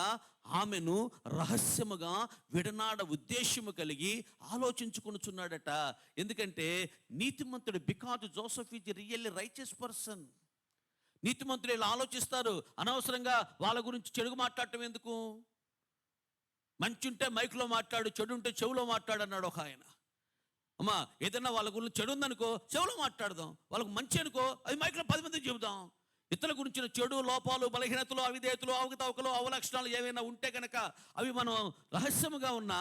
ఆమెను రహస్యముగా విడనాడ ఉద్దేశము కలిగి ఆలోచించుకొనుచున్నాడట. ఎందుకంటే నీతిమంతుడు, because Joseph is really righteous person. నీతిమంతుడు ఇలా ఆలోచిస్తారు. అనవసరంగా వాళ్ళ గురించి చెడుగు మాట్లాడటం ఎందుకు? మంచి ఉంటే మైక్లో మాట్లాడు, చెడు ఉంటే చెవులో మాట్లాడు అన్నాడు ఒక ఆయన. అమ్మా, ఏదన్నా వాళ్ళ గురించి చెడు ఉందనుకో చెవులో మాట్లాడదాం, వాళ్ళకు మంచి అనుకో అది మైక్లో 10 మందికి చెబుదాం. ఇతరుల గురించిన చెడు, లోపాలు, బలహీనతలు, అవిధేయతలు, అవకతవకలు, అవలక్షణాలు ఏవైనా ఉంటే కనుక అవి మనం రహస్యముగా ఉన్న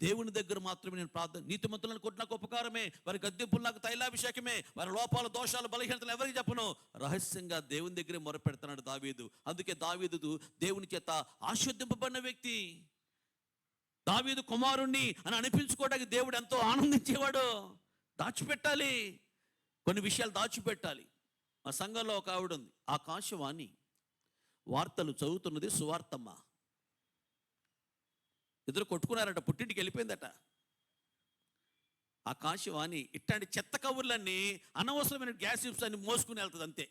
దేవుని దగ్గర మాత్రమే నేను ప్రార్థన. నీతిమంతులను కొట్టిన ఉపకారమే, వారి గద్దెంపులు నాకు తైలాభిషేకమే, వారి లోపాలు, దోషాలు, బలహీనతలు ఎవరికి చెప్పను, రహస్యంగా దేవుని దగ్గరే మొరపెడుతున్నాడు దావీదు. అందుకే దావీదు దేవుని చేత ఆశీర్వదింపబడిన వ్యక్తి. దావీదు కుమారుణ్ణి అని అనిపించుకోవడానికి దేవుడు ఎంతో ఆనందించేవాడు. దాచిపెట్టాలి, కొన్ని విషయాలు దాచిపెట్టాలి. మా సంఘంలో ఒక ఆవిడ ఉంది, ఆకాశవాణి. వార్తలు చదువుతున్నది సువార్తమ్మ. ఇద్దరు కొట్టుకున్నారట, పుట్టింటికి వెళ్ళిపోయిందట. ఆకాశవాణి ఇట్లాంటి చెత్త కబుర్లన్నీ, అనవసరమైన గ్యాసిప్స్ అన్ని మోసుకుని వెళ్తుంది అంతే.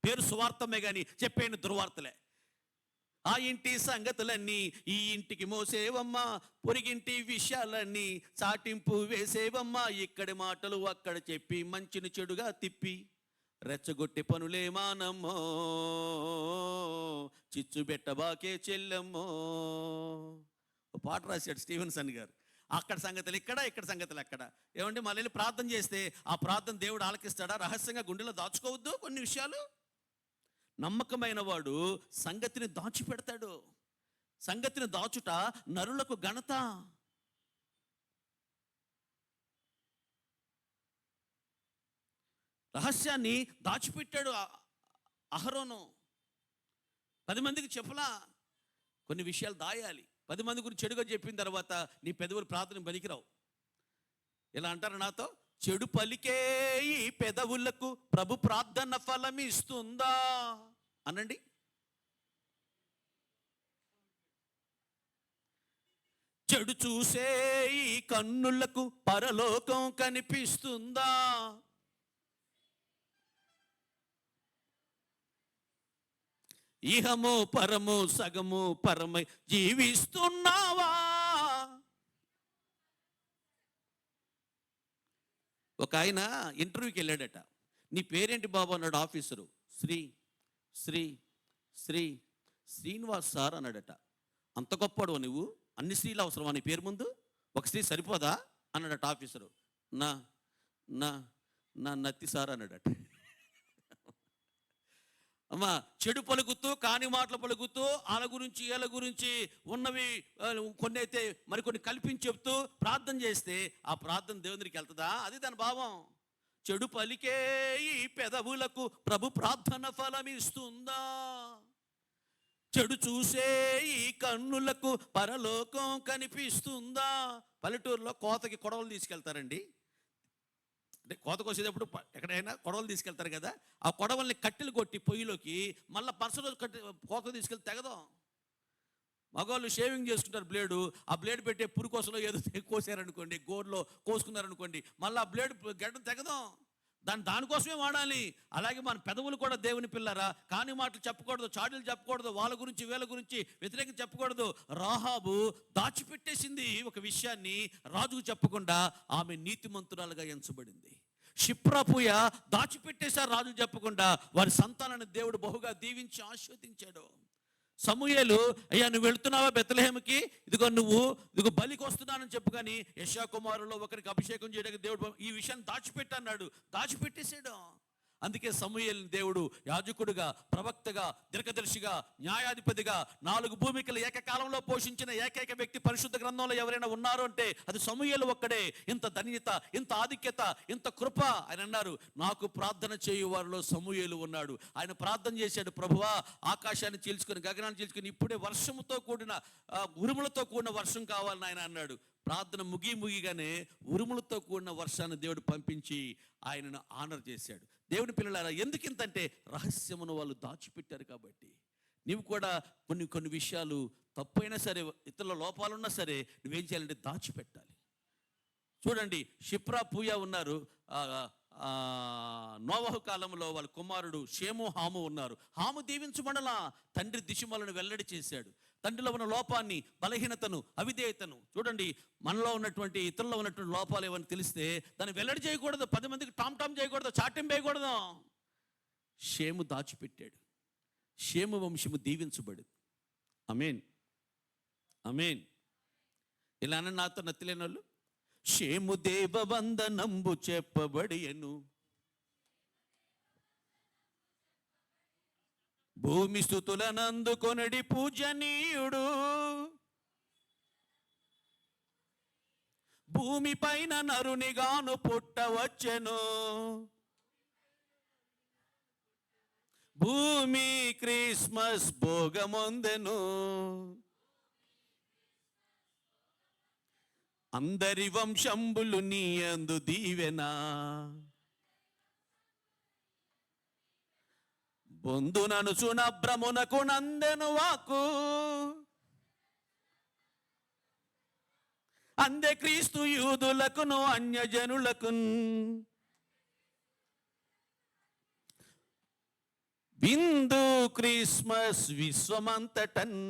పేరు సువార్తమ్మే కానీ చెప్పేయండి దుర్వార్తలే. ఆ ఇంటి సంగతులన్నీ ఈ ఇంటికి మోసేవమ్మా, పొరిగింటి విషయాలన్నీ చాటింపు వేసేవమ్మా, ఇక్కడి మాటలు అక్కడ చెప్పి మంచిని చెడుగా తిప్పి రెచ్చగొట్టే పనులే మానమ్మో, చిచ్చు బెట్టబాకే చెల్లెమ్మో. పాట రాశాడు స్టీవెన్సన్ గారు. అక్కడ సంగతులు ఇక్కడ, ఇక్కడ సంగతులు అక్కడ. ఏమంటే మళ్ళీ ప్రార్థన చేస్తే ఆ ప్రార్థన దేవుడు ఆలకిస్తాడా? రహస్యంగా గుండెలో దాచుకోవద్దు కొన్ని విషయాలు. నమ్మకమైన వాడు సంగతిని దాచిపెడతాడు. సంగతిని దాచుట నరులకు ఘనత. రహస్యాన్ని దాచిపెట్టాడు అహరోను. 10 మందికి చెప్పలా. కొన్ని విషయాలు దాయాలి. 10 మంది గురించి చెడుగా చెప్పిన తర్వాత నీ పెదవులు ప్రార్థన పలికిరావు. ఇలా అంటారు నాతో, చెడు పలికే ఈ పెదవులకు ప్రభు ప్రార్థన ఫలం ఇస్తుందా అనండి. చెడు చూసే ఈ కన్నులకు పరలోకం కనిపిస్తుందా? ఇహము పరము సగము పరమై జీవిస్తున్నావా? ఒక ఆయన ఇంటర్వ్యూకి వెళ్ళాడట. నీ పేరేంటి బాబు అన్నాడు ఆఫీసరు. శ్రీ శ్రీ శ్రీ శ్రీనివాస్ సార్ అన్నాడట. అంత గొప్పడు నువ్వు, అన్ని స్త్రీలు అవసరమా నీ పేరు ముందు? ఒక స్త్రీ సరిపోదా అన్నాడట ఆఫీసరు. నా నా నా నత్తి సార్ అన్నాడట. అమ్మా, చెడు పలుకుతూ, కాని మాటలు పలుకుతూ, వాళ్ళ గురించి వీళ్ళ గురించి ఉన్నవి కొన్ని అయితే మరికొన్ని కల్పించి చెప్తూ ప్రార్థన చేస్తే ఆ ప్రార్థన దేవునికి వెళ్తుందా? అది దాని భావం. చెడు పలికే ఈ పెదవులకు ప్రభు ప్రార్థన ఫలం ఇస్తుందా? చెడు చూసే ఈ కన్నులకు పరలోకం కనిపిస్తుందా? పల్లెటూరులో కోతకి కొడవలు తీసుకెళ్తారండి. అంటే కోత కోసేటప్పుడు ఎక్కడైనా కొడవలు తీసుకెళ్తారు కదా, ఆ కొడవల్ని కట్టెలు కొట్టి పొయ్యిలోకి మళ్ళీ పర్సలో కోత తీసుకెళ్తే తెగదాం. మగవాళ్ళు షేవింగ్ చేసుకుంటారు, బ్లేడు, ఆ బ్లేడ్ పెట్టే పురుకోసలో ఏదో కోసారనుకోండి, గోర్లో కోసుకున్నారనుకోండి, మళ్ళీ ఆ బ్లేడ్ గడ్డం తెగదాం. దానికోసమే వాడాలి. అలాగే మన పెదవులు కూడా దేవుని పిల్లరా, కాని మాటలు చెప్పకూడదు, చాడీలు చెప్పకూడదు, వాళ్ళ గురించి వీళ్ళ గురించి వ్యతిరేకంగా చెప్పకూడదు. రాహాబు దాచిపెట్టేసింది ఒక విషయాన్ని, రాజుకు చెప్పకుండా ఆమె నీతిమంతురాలుగా ఎంచబడింది. షిప్రాపుయ దాచిపెట్టేశారు రాజు చెప్పకుండా, వారి సంతానాన్ని దేవుడు బహుగా దీవించి ఆశీర్వదించాడు. సమూయేలు, అయ్యా నువ్వు వెళుతున్నావా బెత్లెహేముకి, ఇదిగో బలికి వస్తున్నానని చెప్పు. కానీ యెషయా కుమారుల్లో ఒకరికి అభిషేకం చేయడానికి దేవుడు ఈ విషయాన్ని దాచిపెట్టన్నాడు. దాచిపెట్టేశాడు. అందుకే సమూయేలుని దేవుడు యాజకుడుగా, ప్రవక్తగా, దీర్ఘదర్శిగా, న్యాయాధిపతిగా 4 భూమికలు ఏకకాలంలో పోషించిన ఏకైక వ్యక్తి పరిశుద్ధ గ్రంథంలో ఎవరైనా ఉన్నారు అంటే అది సమూయేలు ఒక్కడే. ఇంత ధన్యత, ఇంత ఆధిక్యత, ఇంత కృప. ఆయన అన్నారు, నాకు ప్రార్థన చేయు వారిలో సమూయేలు ఉన్నాడు. ఆయన ప్రార్థన చేశాడు, ప్రభువా ఆకాశాన్ని చీల్చుకొని, గగనాన్ని చీల్చుకొని ఇప్పుడే వర్షముతో కూడిన ఉరుములతో కూడిన వర్షం కావాలని ఆయన అన్నాడు. ప్రార్థన ముగిగానే ఉరుములతో కూడిన వర్షాన్ని దేవుడు పంపించి ఆయనను ఆనర్ చేశాడు. దేవుని పిల్లలారా, ఎందుకు ఇంతంటే రహస్యమును వాళ్ళు దాచిపెట్టారు కాబట్టి. నీవు కూడా కొన్ని విషయాలు తప్పైనా సరే, ఇతరుల లోపాలున్నా సరే, నువ్వేం చేయాలంటే దాచిపెట్టాలి. చూడండి, షిప్రా పూయా ఉన్నారు. నోవహు కాలంలో వాళ్ళ కుమారుడు షేము, హాము ఉన్నారు. హాము దీవించబడలా, తండ్రి దిశమలను వెల్లడి చేశాడు. తండ్రిలో ఉన్న లోపాన్ని, బలహీనతను, అవిధేయతను. చూడండి, మనలో ఉన్నటువంటి ఇతరుల్లో ఉన్నటువంటి లోపాలు ఏమని తెలిస్తే దాన్ని వెల్లడి చేయకూడదు, 10 మందికి టామ్ చేయకూడదు, చాటింపు వేయకూడదు. షేము దాచిపెట్టాడు. షేము వంశము దీవించబడింది. ఆమేన్, ఆమేన్. ఇలా అని నాతో నత్తిలేని వాళ్ళు, షేము దేవ వందనంబు చెప్పబడియను, భూమి స్తుతులనందుకొనడి పూజనీయుడు, భూమి పైన నరునిగాను పుట్టవచ్చెను, భూమి క్రిస్మస్ భోగమొందెను, అందరి వంశంబులు నీ యందు దీవెనా, బొందునను నభ్రమునకు నందెను వాకు, అందే క్రీస్తు యూదులకును అన్యజనులకున్, బిందు క్రిస్మస్ విశ్వమంతటన్.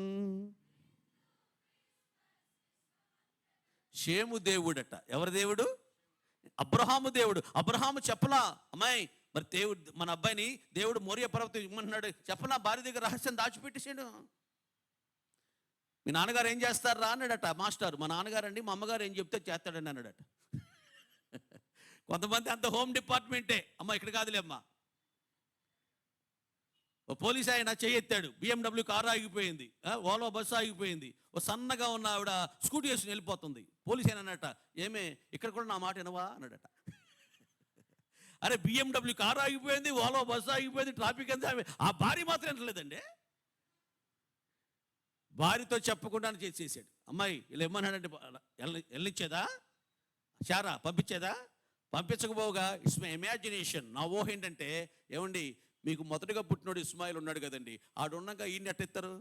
షేము దేవుడట. ఎవరి దేవుడు? అబ్రహాము దేవుడు. అబ్రహాము చెప్పలా, అమ్మాయి మరి దేవుడు మన అబ్బాయిని దేవుడు మోరియా పర్వతం ఇమ్మన్నాడు, చెప్పలా, భార్య దగ్గర రహస్యం దాచిపెట్టేసాడు. మీ నాన్నగారు ఏం చేస్తారా అన్నాడట మాస్టర్. మా నాన్నగారండి, మా అమ్మగారు ఏం చెప్తే చేస్తాడని అన్నాడట. కొంతమంది అంత హోమ్ డిపార్ట్మెంటే, అమ్మ ఇక్కడ కాదులే అమ్మ. ఓ పోలీస్ ఆయన చేయెత్తాడు, BMW కారు ఆగిపోయింది, ఓలో బస్సు ఆగిపోయింది, ఓ సన్నగా ఉన్న ఆవిడ స్కూటీ వేసుకుని వెళ్ళిపోతుంది. పోలీస్ ఆయన అన్నట, ఏమే ఇక్కడ కూడా నా మాట వినవా అన్నాడట. అరే BMW కారు ఆగిపోయింది, ఓలో బస్సు ఆగిపోయింది, ట్రాఫిక్ అంతా, ఆ భార్య మాత్రం వినలేదండి. భార్యతో చెప్పకుండా చేసేసాడు. అమ్మాయి ఇలా ఇమ్మన్నాడంటే వెళ్ళనిచ్చేదా, చారా పంపించేదా, పంపించకపోగా ఇట్స్ మై ఇమాజినేషన్, నా ఊహ ఏంటంటే, ఏమండి మీకు మొదటగా పుట్టినోడు ఇస్మాయిల్ ఉన్నాడు కదండి, ఆడున్నాక ఈయన్ని ఎట్టెత్తారు?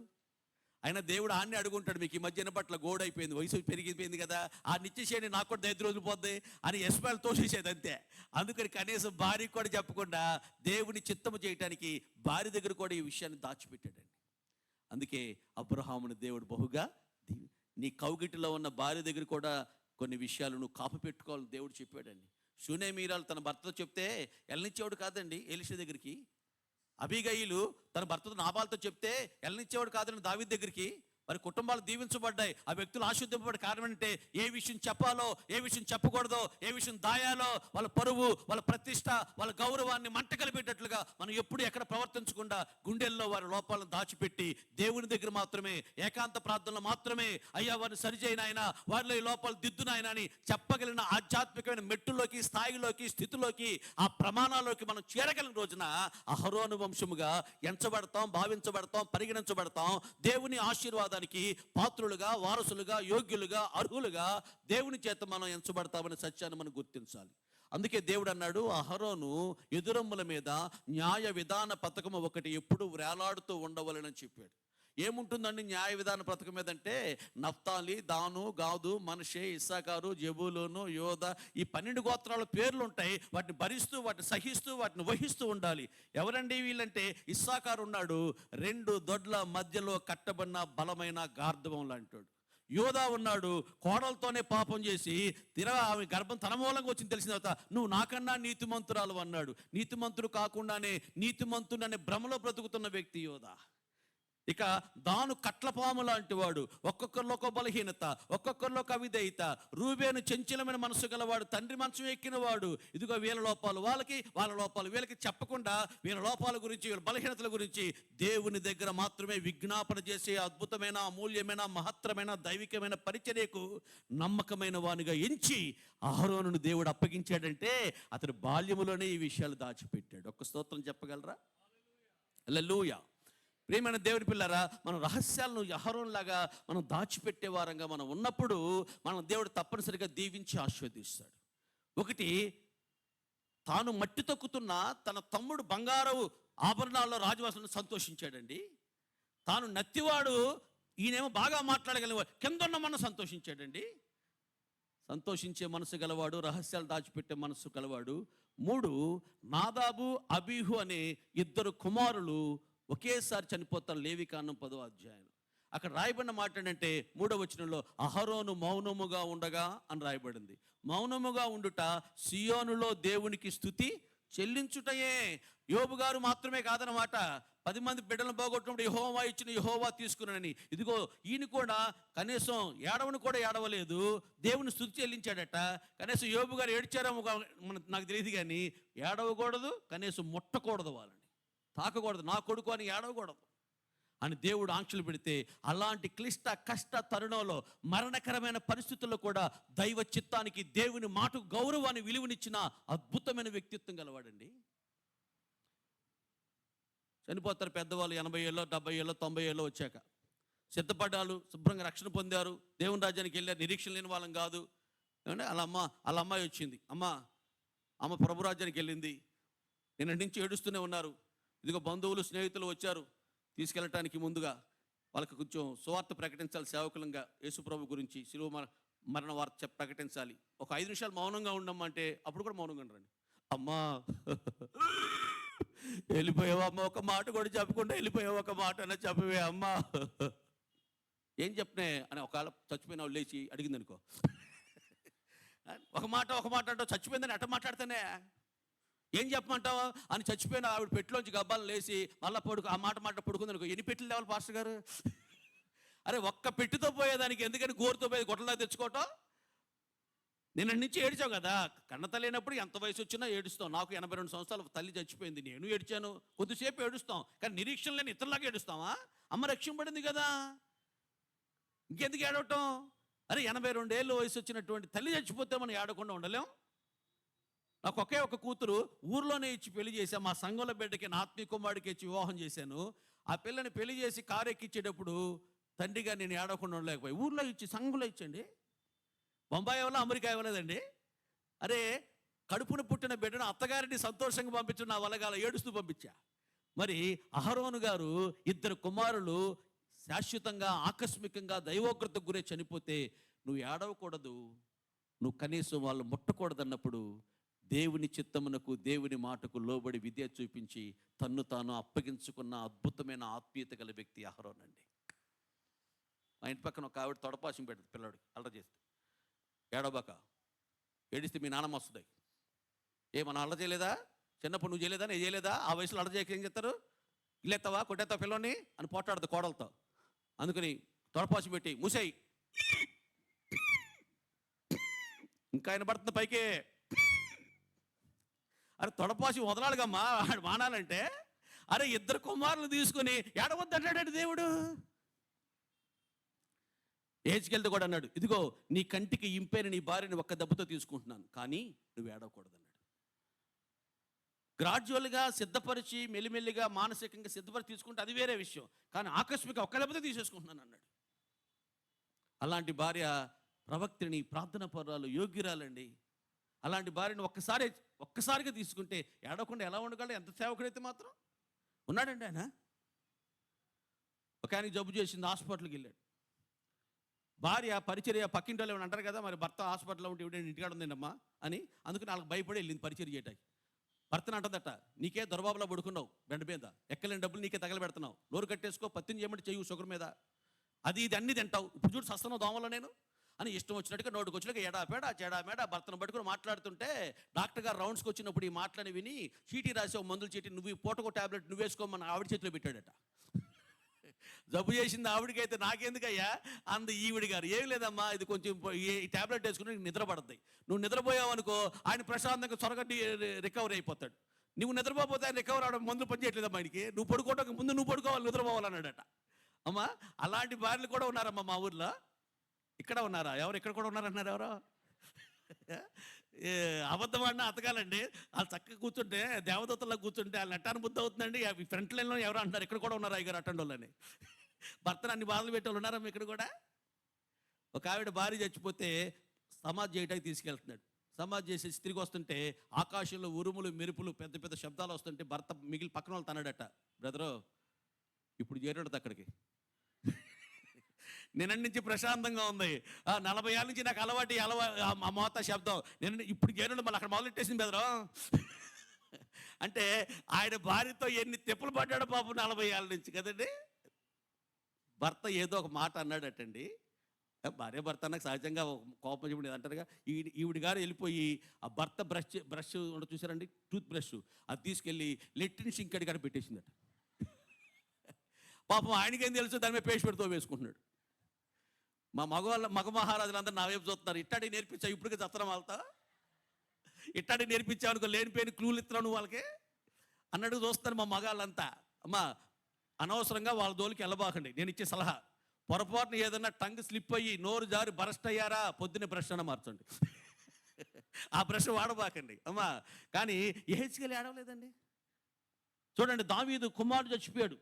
ఆయన దేవుడు ఆన్ని అడుగుంటాడు, మీకు ఈ మధ్యన పట్ల గోడ అయిపోయింది, వయసు పెరిగిపోయింది కదా, ఆ నిత్యసేని నాకు కూడా 5 రోజులు పోద్ది అని ఇస్మాయిల్ తోసేసేది అంతే. అందుకని కనీసం భార్యకు కూడా చెప్పకుండా దేవుని చిత్తము చేయటానికి భార్య దగ్గర కూడా ఈ విషయాన్ని దాచిపెట్టాడండి. అందుకే అబ్రహాముని దేవుడు బహుగా నీ కౌగిటిలో ఉన్న భార్య దగ్గర కూడా కొన్ని విషయాలు నువ్వు కాపు పెట్టుకోవాలని దేవుడు చెప్పాడండి. షూనేమీరాలు తన భర్తతో చెప్తే వెళ్ళనిచ్చేవాడు కాదండి ఎలీషా దగ్గరికి. అబీగయీలు తన భర్తతో నాబాల్తో చెప్తే వెళ్ళనిచ్చేవాడు కాదండి దావీదు దగ్గరికి. మరి కుటుంబాలు దీవించబడ్డాయి, ఆ వ్యక్తులు ఆశీర్వదింపబడే కారణం అంటే ఏ విషయం చెప్పాలో, ఏ విషయం చెప్పకూడదో, ఏ విషయం దాయాలో, వాళ్ళ పరువు, వాళ్ళ ప్రతిష్ట, వాళ్ళ గౌరవాన్ని మంట కలిపేటట్లుగా మనం ఎప్పుడు ఎక్కడ ప్రవర్తించకుండా గుండెల్లో వారి లోపాలను దాచిపెట్టి దేవుని దగ్గర మాత్రమే, ఏకాంత ప్రార్థనలో మాత్రమే, అయ్యా వారిని సరిచేయన ఆయన, వారిలో ఈ లోపాలు దిద్దునాయన అని చెప్పగలిగిన ఆధ్యాత్మికమైన మెట్టులోకి, స్థాయిలోకి, స్థితిలోకి, ఆ ప్రమాణాల్లోకి మనం చేరగలిగిన రోజున అహరోను వంశముగా ఎంచబడతాం, భావించబడతాం, పరిగణించబడతాం. దేవుని ఆశీర్వాదం పాత్రులుగా, వారసులుగా, యోగ్యులుగా, అర్హులుగా దేవుని చేత మనం ఎంచబడతామనే సత్యాన్ని మనం గుర్తించాలి. అందుకే దేవుడు అన్నాడు, అహరోను ఎదురమ్ముల మీద న్యాయ విధాన పథకం ఒకటి ఎప్పుడు వేలాడుతూ ఉండవలెనని చెప్పాడు. ఏముంటుందండి న్యాయ విధాన పథకం మీద అంటే, నఫ్తాలి, దాను, గాదు, మనషే, ఇస్సాకారు, జెబూలూను, యోధ, ఈ 12 గోత్రాల పేర్లు ఉంటాయి. వాటిని భరిస్తూ, వాటిని సహిస్తూ, వాటిని వహిస్తూ ఉండాలి. ఎవరండి వీళ్ళంటే, ఇస్సాకారు ఉన్నాడు, 2 దొడ్ల మధ్యలో కట్టబడిన బలమైన గార్ధవం లాంటాడు. యోధా ఉన్నాడు, కోడలతోనే పాపం చేసి ఆమె గర్భం తన మూలంగా వచ్చింది తెలిసిన తర్వాత నువ్వు నాకన్నా నీతిమంతురాలు అన్నాడు. నీతిమంతుడు కాకుండానే నీతిమంతుడు అనే భ్రమలో బ్రతుకుతున్న వ్యక్తి యోధా. ఇక దాను కట్లపాము లాంటి వాడు, ఒక్కొక్కరిలో ఒక బలహీనత, ఒక్కొక్కరిలో ఒక అవిధేయత. రూబేను చంచలమైన మనసు గలవాడు, తండ్రి మంచం ఎక్కినవాడు. ఇదిగో వీళ్ళ లోపాలు వాళ్ళకి, వాళ్ళ లోపాలు వీళ్ళకి చెప్పకుండా వీళ్ళ లోపాల గురించి, వీళ్ళ బలహీనతల గురించి దేవుని దగ్గర మాత్రమే విజ్ఞాపన చేసే అద్భుతమైన, అమూల్యమైన, మహత్తరమైన, దైవికమైన పరిచర్యకు నమ్మకమైన వానిగా ఎంచి అహరోనును దేవుడు అప్పగించాడంటే అతడు బాల్యములోనే ఈ విషయాలు దాచిపెట్టాడు. ఒక్క స్తోత్రం చెప్పగలరా? హల్లెలూయా. ప్రియమైన దేవుని పిల్లరా, మన రహస్యాలను అహరోనులాగా మనం దాచిపెట్టే వారంగా మనం ఉన్నప్పుడు మనం దేవుడు తప్పనిసరిగా దీవించి ఆశీర్వదిస్తాడు. ఒకటి, తాను మట్టి తొక్కుతున్న తన తమ్ముడు బంగారు ఆభరణాల్లో రాజవాసులను సంతోషించాడండి. తాను నత్తివాడు, ఈయనేమో బాగా మాట్లాడగలిగేవాడు, కిందన్న మన సంతోషించాడండి. సంతోషించే మనసు గలవాడు, రహస్యాలు దాచిపెట్టే మనసు గలవాడు. 3, నాదాబు అబీహు అనే 2 కుమారులు ఒకేసారి చనిపోతారు. లేవికాండం 10వ అధ్యాయం. అక్కడ రాయబడిన మాట ఏంటంటే 3వ వచనంలో అహరోను మౌనముగా ఉండగా అని రాయబడింది. మౌనముగా ఉండుట సియోనులో దేవునికి స్తుతి చెల్లించుటయే. యోబు గారు మాత్రమే కాదనమాట. 10 మంది బిడ్డలను పోగొట్టినప్పుడు యెహోవా ఇచ్చిన యెహోవా తీసుకున్నానని, ఇదిగో ఈయన కూడా కనీసం ఏడవను కూడా ఏడవలేదు, దేవుని స్తుతి చెల్లించాడట. కనీసం యోబు గారు ఏడ్చారేమో నాకు తెలియదు, కానీ ఏడవకూడదు, కనీసం ముట్టకూడదు, వాళ్ళని తాకకూడదు, నా కొడుకు అని ఏడవకూడదు అని దేవుడు ఆంక్షలు పెడితే, అలాంటి క్లిష్ట కష్ట తరుణంలో, మరణకరమైన పరిస్థితుల్లో కూడా దైవ చిత్తానికి, దేవుని మాటకు గౌరవాన్ని విలువనిచ్చిన అద్భుతమైన వ్యక్తిత్వం గలవాడండి. చనిపోతారు పెద్దవాళ్ళు 80 ఏళ్ళు, 70 ఏళ్ళు, 90 ఏళ్ళు వచ్చాక. సిద్ధపడ్డారు, శుభ్రంగా రక్షణ పొందారు, దేవుని రాజ్యానికి వెళ్ళారు. నిరీక్షణ లేని వాళ్ళం కాదు. ఏమంటే వాళ్ళ అమ్మాయి వచ్చింది. అమ్మ ప్రభు రాజ్యానికి వెళ్ళింది. నిన్న నుంచి ఏడుస్తూనే ఉన్నారు. ఇదిగో బంధువులు, స్నేహితులు వచ్చారు తీసుకెళ్ళటానికి. ముందుగా వాళ్ళకి కొంచెం సువార్త ప్రకటించాలి, సేవకులంగా యేసుప్రభు గురించి శిలువ మరణ వార్త ప్రకటించాలి. ఒక 5 నిమిషాలు మౌనంగా ఉండమంటే అప్పుడు కూడా మౌనంగా ఉండరండి. అమ్మా వెళ్ళిపోయావు అమ్మ, ఒక మాట కూడా చెప్పకుండా వెళ్ళిపోయావు, ఒక మాట అన్న చెప్పవే అమ్మా. ఏం చెప్పనే అని ఒకవేళ చచ్చిపోయిన వాళ్ళు లేచి అడిగింది అనుకో, ఒక మాట అంటావు, చచ్చిపోయిందని అట్ట మాట్లాడితేనే ఏం చెప్పమంటావు అని. చచ్చిపోయిన ఆవిడ పెట్టిలోంచి గబ్బాలు లేచి మళ్ళీ ఆ మాట పడుకుంది అనుకో, ఎన్ని పెట్టెలు లేవాలి పాస్టర్ గారు? అరే ఒక్క పెట్టితో పోయేదానికి ఎందుకని గోరుతో పోయేది గొట్టలా తెచ్చుకోవటం? నిన్న నుంచి ఏడ్చావు కదా. కన్నత లేనప్పుడు ఎంత వయసు వచ్చినా ఏడుస్తాం. నాకు 82 సంవత్సరాలు తల్లి చచ్చిపోయింది, నేను ఏడ్చాను, కొద్దిసేపు ఏడుస్తాం. కానీ నిరీక్షణ లేని ఇతరులాగా ఏడుస్తావా? అమ్మ రక్షింపబడింది కదా, ఇంకెందుకు ఏడవటం? అరే 82 ఏళ్ళు వయసు వచ్చినటువంటి తల్లి చచ్చిపోతే మనం ఏడకుండా ఉండలేం. నాకు ఒకే ఒక కూతురు, ఊర్లోనే ఇచ్చి పెళ్లి చేశాను. మా సంఘంలో బిడ్డకి, నా ఆత్మీయ కుమారుడికి ఇచ్చి వివాహం చేశాను. ఆ పిల్లని పెళ్లి చేసి కారు ఎక్కించేటప్పుడు తండ్రిగా నేను ఏడవకుండా ఉండలేకపోయి, ఊర్లో ఇచ్చి సంఘంలో ఇచ్చండి. బొంబాయి వల్ల అమెరికా ఇవ్వలేదండి. అరే కడుపున పుట్టిన బిడ్డను అత్తగారిని సంతోషంగా పంపించు, నా వల్లగాల ఏడుస్తూ పంపించా. మరి అహరోను గారు 2 కుమారులు శాశ్వతంగా, ఆకస్మికంగా దైవోగ్రతకు గురే చనిపోతే నువ్వు ఏడవకూడదు, నువ్వు కనీసం వాళ్ళు ముట్టకూడదన్నప్పుడు దేవుని చిత్తమునకు, దేవుని మాటకు లోబడి విద్య చూపించి తన్ను తాను అప్పగించుకున్న అద్భుతమైన ఆత్మీయత గల వ్యక్తి అహరోన్ అండి. మా ఇంటి పక్కన ఒక ఆవిడ తొడపాసం పెడుతుంది పిల్లడికి అల్లరి చేస్తే. ఏడవబాక, ఏడిస్తే మీ నాన్నమ్మ వస్తుంది. మన అల్లరి చేయలేదా? చిన్నప్పుడు నువ్వు చేయలేదా, నేను చేయలేదా? ఆ వయసులో అల్లరి చేయక ఏం చేస్తారు? ఇల్లేస్తావా, కొట్టేస్తావా పిల్లని అని పోట్లాడుతుంది కోడలతో. అందుకని తొడపాసం పెట్టి మూసేయి, ఇంకా ఆయన పడుతుంది పైకి. అరే తొడపాసి వదలాలిగమ్మా, మానాలంటే. అరే 2 కుమారులు తీసుకుని ఏడవద్దంటాడు దేవుడు. ఏజ్కెళ్తే కూడా అన్నాడు, ఇదిగో నీ కంటికి ఇంపైన నీ భార్యని ఒక్క దెబ్బతో తీసుకుంటున్నాను, కానీ నువ్వు ఏడవకూడదు అన్నాడు. గ్రాడ్యువల్గా సిద్ధపరిచి, మెల్లిమెల్లిగా మానసికంగా సిద్ధపరిచి తీసుకుంటే అది వేరే విషయం, కానీ ఆకస్మిక ఒక్క దెబ్బతో తీసేసుకుంటున్నాను అన్నాడు. అలాంటి భార్య ప్రవక్తిని, ప్రార్థన పరురాలు, యోగ్యురాలండి. అలాంటి భార్యను ఒక్కసారిగా తీసుకుంటే ఏడవకుండా ఎలా ఉండగలడు? ఎంత సేవకుడైతే మాత్రం ఉన్నాడండి ఆయన. ఒక ఆయనకి జబ్బు చేసింది, హాస్పిటల్కి వెళ్ళాడు. భార్య పరిచర్య, పక్కింటి వాళ్ళు ఏమైనా అంటారు కదా, మరి భర్త హాస్పిటల్లో ఉంటే ఇవిడే ఇంటికాడ ఉందండమ్మా అని. అందుకని వాళ్ళకి భయపడి వెళ్ళింది పరిచర్య చేయటానికి. భర్తను అంటుందట, నీకే దొరబాబులో పడుకున్నావు, బెండ మీద ఎక్కలేని డబ్బులు నీకే తగలబెడుతున్నావు, నోరు కట్టేసుకో, పత్తిని చేయమంటే చెయ్యి, షుగర్ మీద అది ఇది అన్ని తింటావు, ఇప్పుడు చూడు సస్తనం దోమలో నేను అని ఇష్టం వచ్చినట్టుగా నోటుకు వచ్చినట్టుగా ఎడాపేడ చెడామేడ భర్తను పట్టుకుని మాట్లాడుతుంటే, డాక్టర్ గారు రౌండ్స్కి వచ్చినప్పుడు ఈ మాటలని విని చీటీ రాసి, ఒక మందులు చీటీ, నువ్వు ఈ పూటకో టాబ్లెట్ నువ్వు వేసుకోమని ఆవిడ చేతిలో పెట్టాడట. జబ్బు చేసింది ఆవిడికైతే నాకెందుకయ్యా ఈవిడి గారు. ఏం లేదమ్మా, ఇది కొంచెం ఈ ట్యాబ్లెట్ వేసుకుని నిద్ర పడుతుంది. నువ్వు నిద్రపోయావు అనుకో, ఆయన ప్రశాంతంగా త్వరగా రికవరీ అయిపోతాడు. నువ్వు నిద్రపోతే ఆయన రికవర్ అవడం మందులు పనిచేయట్లేదమ్మా ఆయనకి. నువ్వు పడుకోవడానికి ముందు నువ్వు పడుకోవాలి, నిద్రపోవాలన్నాడట. అమ్మా, అలాంటి భార్యలు కూడా ఉన్నారమ్మా మా ఊర్లో. ఇక్కడ ఉన్నారా? ఎవరు ఇక్కడ కూడా ఉన్నారన్నారు? ఎవరో అబద్ధం ఆడినా అతకాలండి. వాళ్ళు చక్కగా కూర్చుంటే, దేవదత్తుల్లో కూర్చుంటే వాళ్ళు నెట్టాను బుద్ధి అవుతుందండి. ఫ్రంట్ లైన్లో ఎవరు అంటున్నారు, ఇక్కడ కూడా ఉన్నారు అయ్యగారు అట్టండి వాళ్ళని. భర్తను అన్ని బాధలు పెట్టేవాళ్ళు ఉన్నారమ్మా ఇక్కడ కూడా. ఒక ఆవిడ భార్య చచ్చిపోతే సమాధి చేయడానికి తీసుకెళ్తున్నాడు. సమాధి చేసేసి తిరిగి వస్తుంటే ఆకాశంలో ఉరుములు మెరుపులు పెద్ద పెద్ద శబ్దాలు వస్తుంటే భర్త మిగిలి పక్కన వాళ్ళు తన్నాడట, బ్రదరు ఇప్పుడు చేరాడు అక్కడికి. నిన్న నుంచి ప్రశాంతంగా ఉంది, 40 ఏళ్ళ నుంచి నాకు అలవాటు ఆ మోత శబ్దం. నేను ఇప్పుడు చేరాడు, మళ్ళీ అక్కడ మొదలెట్టేసింది బెదరు. అంటే ఆయన భార్యతో ఎన్ని తిప్పలు పడ్డాడు పాపం 40 ఏళ్ళ నుంచి కదండి. భర్త ఏదో ఒక మాట అన్నాడటండి. భార్య భర్త అన్నకు సహజంగా కోపం చెప్పి అంటారుగా. ఈవిడి గారు వెళ్ళిపోయి ఆ భర్త బ్రష్ చూసారండి, టూత్ బ్రష్, అది తీసుకెళ్ళి లెట్రిన్ సింక్ కాడ పెట్టేసిందట. పాపం ఆయనకేం తెలుసు, దాని మీద పేస్ట్ పెడుతూ వేసుకుంటున్నాడు. మా మగ మహారాజులందరూ నా వైపు చూస్తున్నారు. ఇట్టాడి నేర్పించా, ఇప్పటికే చత్తరం వాళ్ళతో ఇట్టాడి నేర్పించావు అనుకో, లేనిపోయిన క్లూలు ఇస్తున్నావు నువ్వు వాళ్ళకి అన్నట్టు చూస్తారు మా మగాళ్ళంతా. అమ్మా, అనవసరంగా వాళ్ళ దోలికి వెళ్ళబాకండి. నేను ఇచ్చే సలహా, పొరపాటున ఏదన్నా టంగ్ స్లిప్ అయ్యి నోరు జారి బరస్ట్ అయ్యారా, పొద్దున్నే బ్రష్ అన్న మార్చండి. ఆ బ్రష్ వాడబాకండి అమ్మా. కానీ ఏహెచ్కెళ్ళి ఏడవలేదండి. చూడండి, దావీదు కుమారుడు చచ్చిపోయాడు.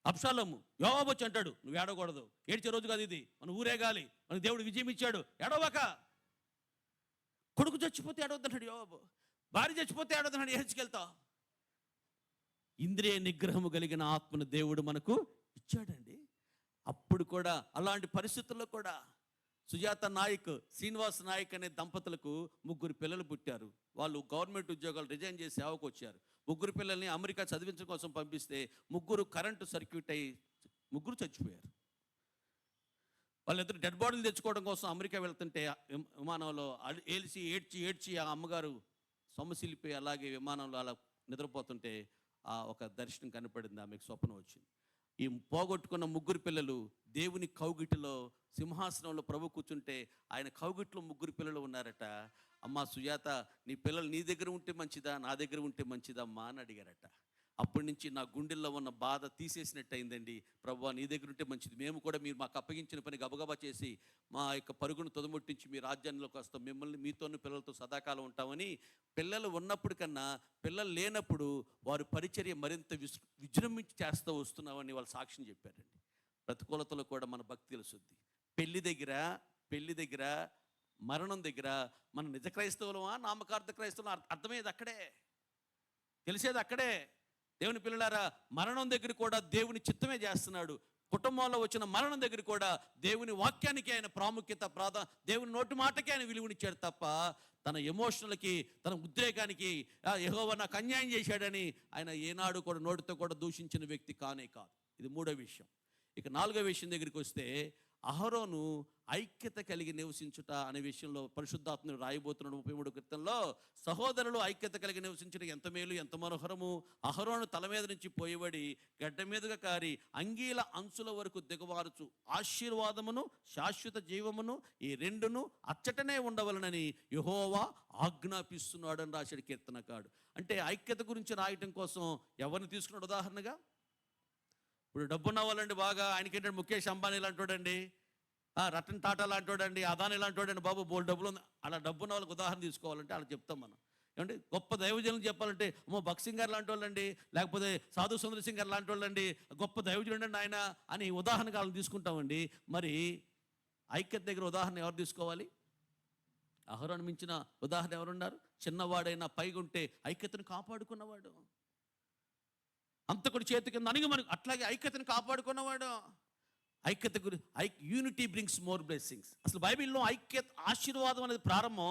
అబ్షాలోము యోవాబు వచ్చి అంటాడు, నువ్వు ఏడవకూడదు, ఏడ్చే రోజు కాదు ఇది, మన ఊరేగాలి, మన దేవుడు విజయం ఇచ్చాడు, ఏడవక. కొడుకు చచ్చిపోతే ఏడవద్దన్నాడు యోవాబు, భార్య చచ్చిపోతే ఏడవద్దన్నాడు ఏహెచ్కెళ్తావు. ఇంద్రియ నిగ్రహము కలిగిన ఆత్మను దేవుడు మనకు ఇచ్చాడండి. అప్పుడు కూడా అలాంటి పరిస్థితుల్లో కూడా సుజాత నాయక్, శ్రీనివాస్ నాయక్ అనే దంపతులకు 3 పిల్లలు పుట్టారు. వాళ్ళు గవర్నమెంట్ ఉద్యోగాలు రిజైన్ చేసి సేవకు వచ్చారు. 3 పిల్లల్ని అమెరికా చదివించడం కోసం పంపిస్తే 3 కరెంటు సర్క్యూట్ అయ్యి 3 చచ్చిపోయారు. వాళ్ళిద్దరు డెడ్ బాడీలు తెచ్చుకోవడం కోసం అమెరికా వెళ్తుంటే విమానంలో ఏడ్చి ఆ అమ్మగారు సొమ్మసిల్లిపోయి అలాగే విమానంలో అలా నిద్రపోతుంటే ఒక దర్శనం కనపడింది. ఆమెకు స్వప్నం వచ్చింది. ఈ పోగొట్టుకున్న 3 పిల్లలు దేవుని కౌగిటిలో సింహాసనంలో ప్రభు కూర్చుంటే ఆయన కౌగిట్లో 3 పిల్లలు ఉన్నారట. అమ్మా సుజాత, నీ పిల్లలు నీ దగ్గర ఉంటే మంచిదా, నా దగ్గర ఉంటే మంచిదమ్మా అని అడిగారట. అప్పటి నుంచి నా గుండెల్లో ఉన్న బాధ తీసేసినట్టు అయిందండి. ప్రభువా, నీ దగ్గర ఉంటే మంచిది, మేము కూడా మీరు మాకు అప్పగించిన పని గబగబా చేసి మా యొక్క పరుగును తొదముట్టించి మీ రాజ్యానికి వస్తాం, మిమ్మల్ని మీతోని పిల్లలతో సదాకాలం ఉంటామని. పిల్లలు ఉన్నప్పుడు కన్నా పిల్లలు లేనప్పుడు వారు పరిచర్య మరింత విజృంభించి చేస్తూ వస్తున్నామని వాళ్ళు సాక్ష్యం చెప్పారండి. ప్రతికూలతలో కూడా మన భక్తి తెలుసుద్ది. పెళ్లి దగ్గర మరణం దగ్గర మన నిజ క్రైస్తవులమా నామకార్థ క్రైస్తవులం అర్థమయ్యేది అక్కడే, తెలిసేది అక్కడే. దేవుని పిల్లలారా, మరణం దగ్గర కూడా దేవుని చిత్తమే చేస్తున్నాడు. కుటుంబంలో వచ్చిన మరణం దగ్గర కూడా దేవుని వాక్యానికి ఆయన ప్రాముఖ్యత దేవుని నోటి మాటకి ఆయన విలువనిచ్చాడు తప్ప తన ఎమోషనల్కి, తన ఉద్రేకానికి యెహోవా నాకు అన్యాయం చేశాడని ఆయన ఏనాడు కూడా నోటితో కూడా దూషించిన వ్యక్తి కానే కాదు. ఇది 3వ విషయం. ఇక 4వ విషయం దగ్గరికి వస్తే, అహరోను ఐక్యత కలిగి నివసించుట అనే విషయంలో పరిశుద్ధాత్మను రాయబోతున్నాడు 33వ కీర్తనలో. సహోదరులు ఐక్యత కలిగి నివసించడం ఎంత మేలు, ఎంత మనోహరము. అహరోను తల మీద నుంచి పోయబడి గడ్డ మీదుగా కారి అంగీల అంచుల వరకు దిగవారుచు ఆశీర్వాదమును శాశ్వత జీవమును ఈ 2ను అచ్చటనే ఉండవలనని యెహోవా ఆజ్ఞాపిస్తున్నాడు అని రాశాడు కీర్తనకాడు. అంటే ఐక్యత గురించి రాయటం కోసం ఎవరిని తీసుకున్నాడు ఉదాహరణగా? ఇప్పుడు డబ్బున్న వాళ్ళండి బాగా, ఆయనకేంటంటే ముఖేష్ అంబానీ లాంటోడండి, రతన్ టాటా లాంటోడండి, అదానీ లాంటోడండి, బాబు బోల్ డబ్బులు ఉంది. అలా డబ్బున్న వాళ్ళకి ఉదాహరణ తీసుకోవాలంటే అలా చెప్తాం మనం. ఏమంటే గొప్ప దైవజనులు చెప్పాలంటే భక్సింగ్ గారు లాంటి వాళ్ళండి, లేకపోతే సాధు సుందర సింగ్ గారు లాంటి వాళ్ళండి, గొప్ప దైవజనుడు అండి ఆయన అని ఉదాహరణగా వాళ్ళని తీసుకుంటామండి. మరి ఐక్యత దగ్గర ఉదాహరణ ఎవరు తీసుకోవాలి? అహరోను మించిన ఉదాహరణ ఎవరున్నారు? చిన్నవాడైనా పైగుంటే ఐక్యతను కాపాడుకున్నవాడు, అంతకుడి చేతి కింద మనకు అట్లాగే ఐక్యతను కాపాడుకున్నవాడు. ఐక్యత యూనిటీ బ్రింగ్స్ మోర్ బ్లెస్సింగ్స్. అసలు బైబిల్లో ఐక్యత ఆశీర్వాదం అనేది ప్రారంభం.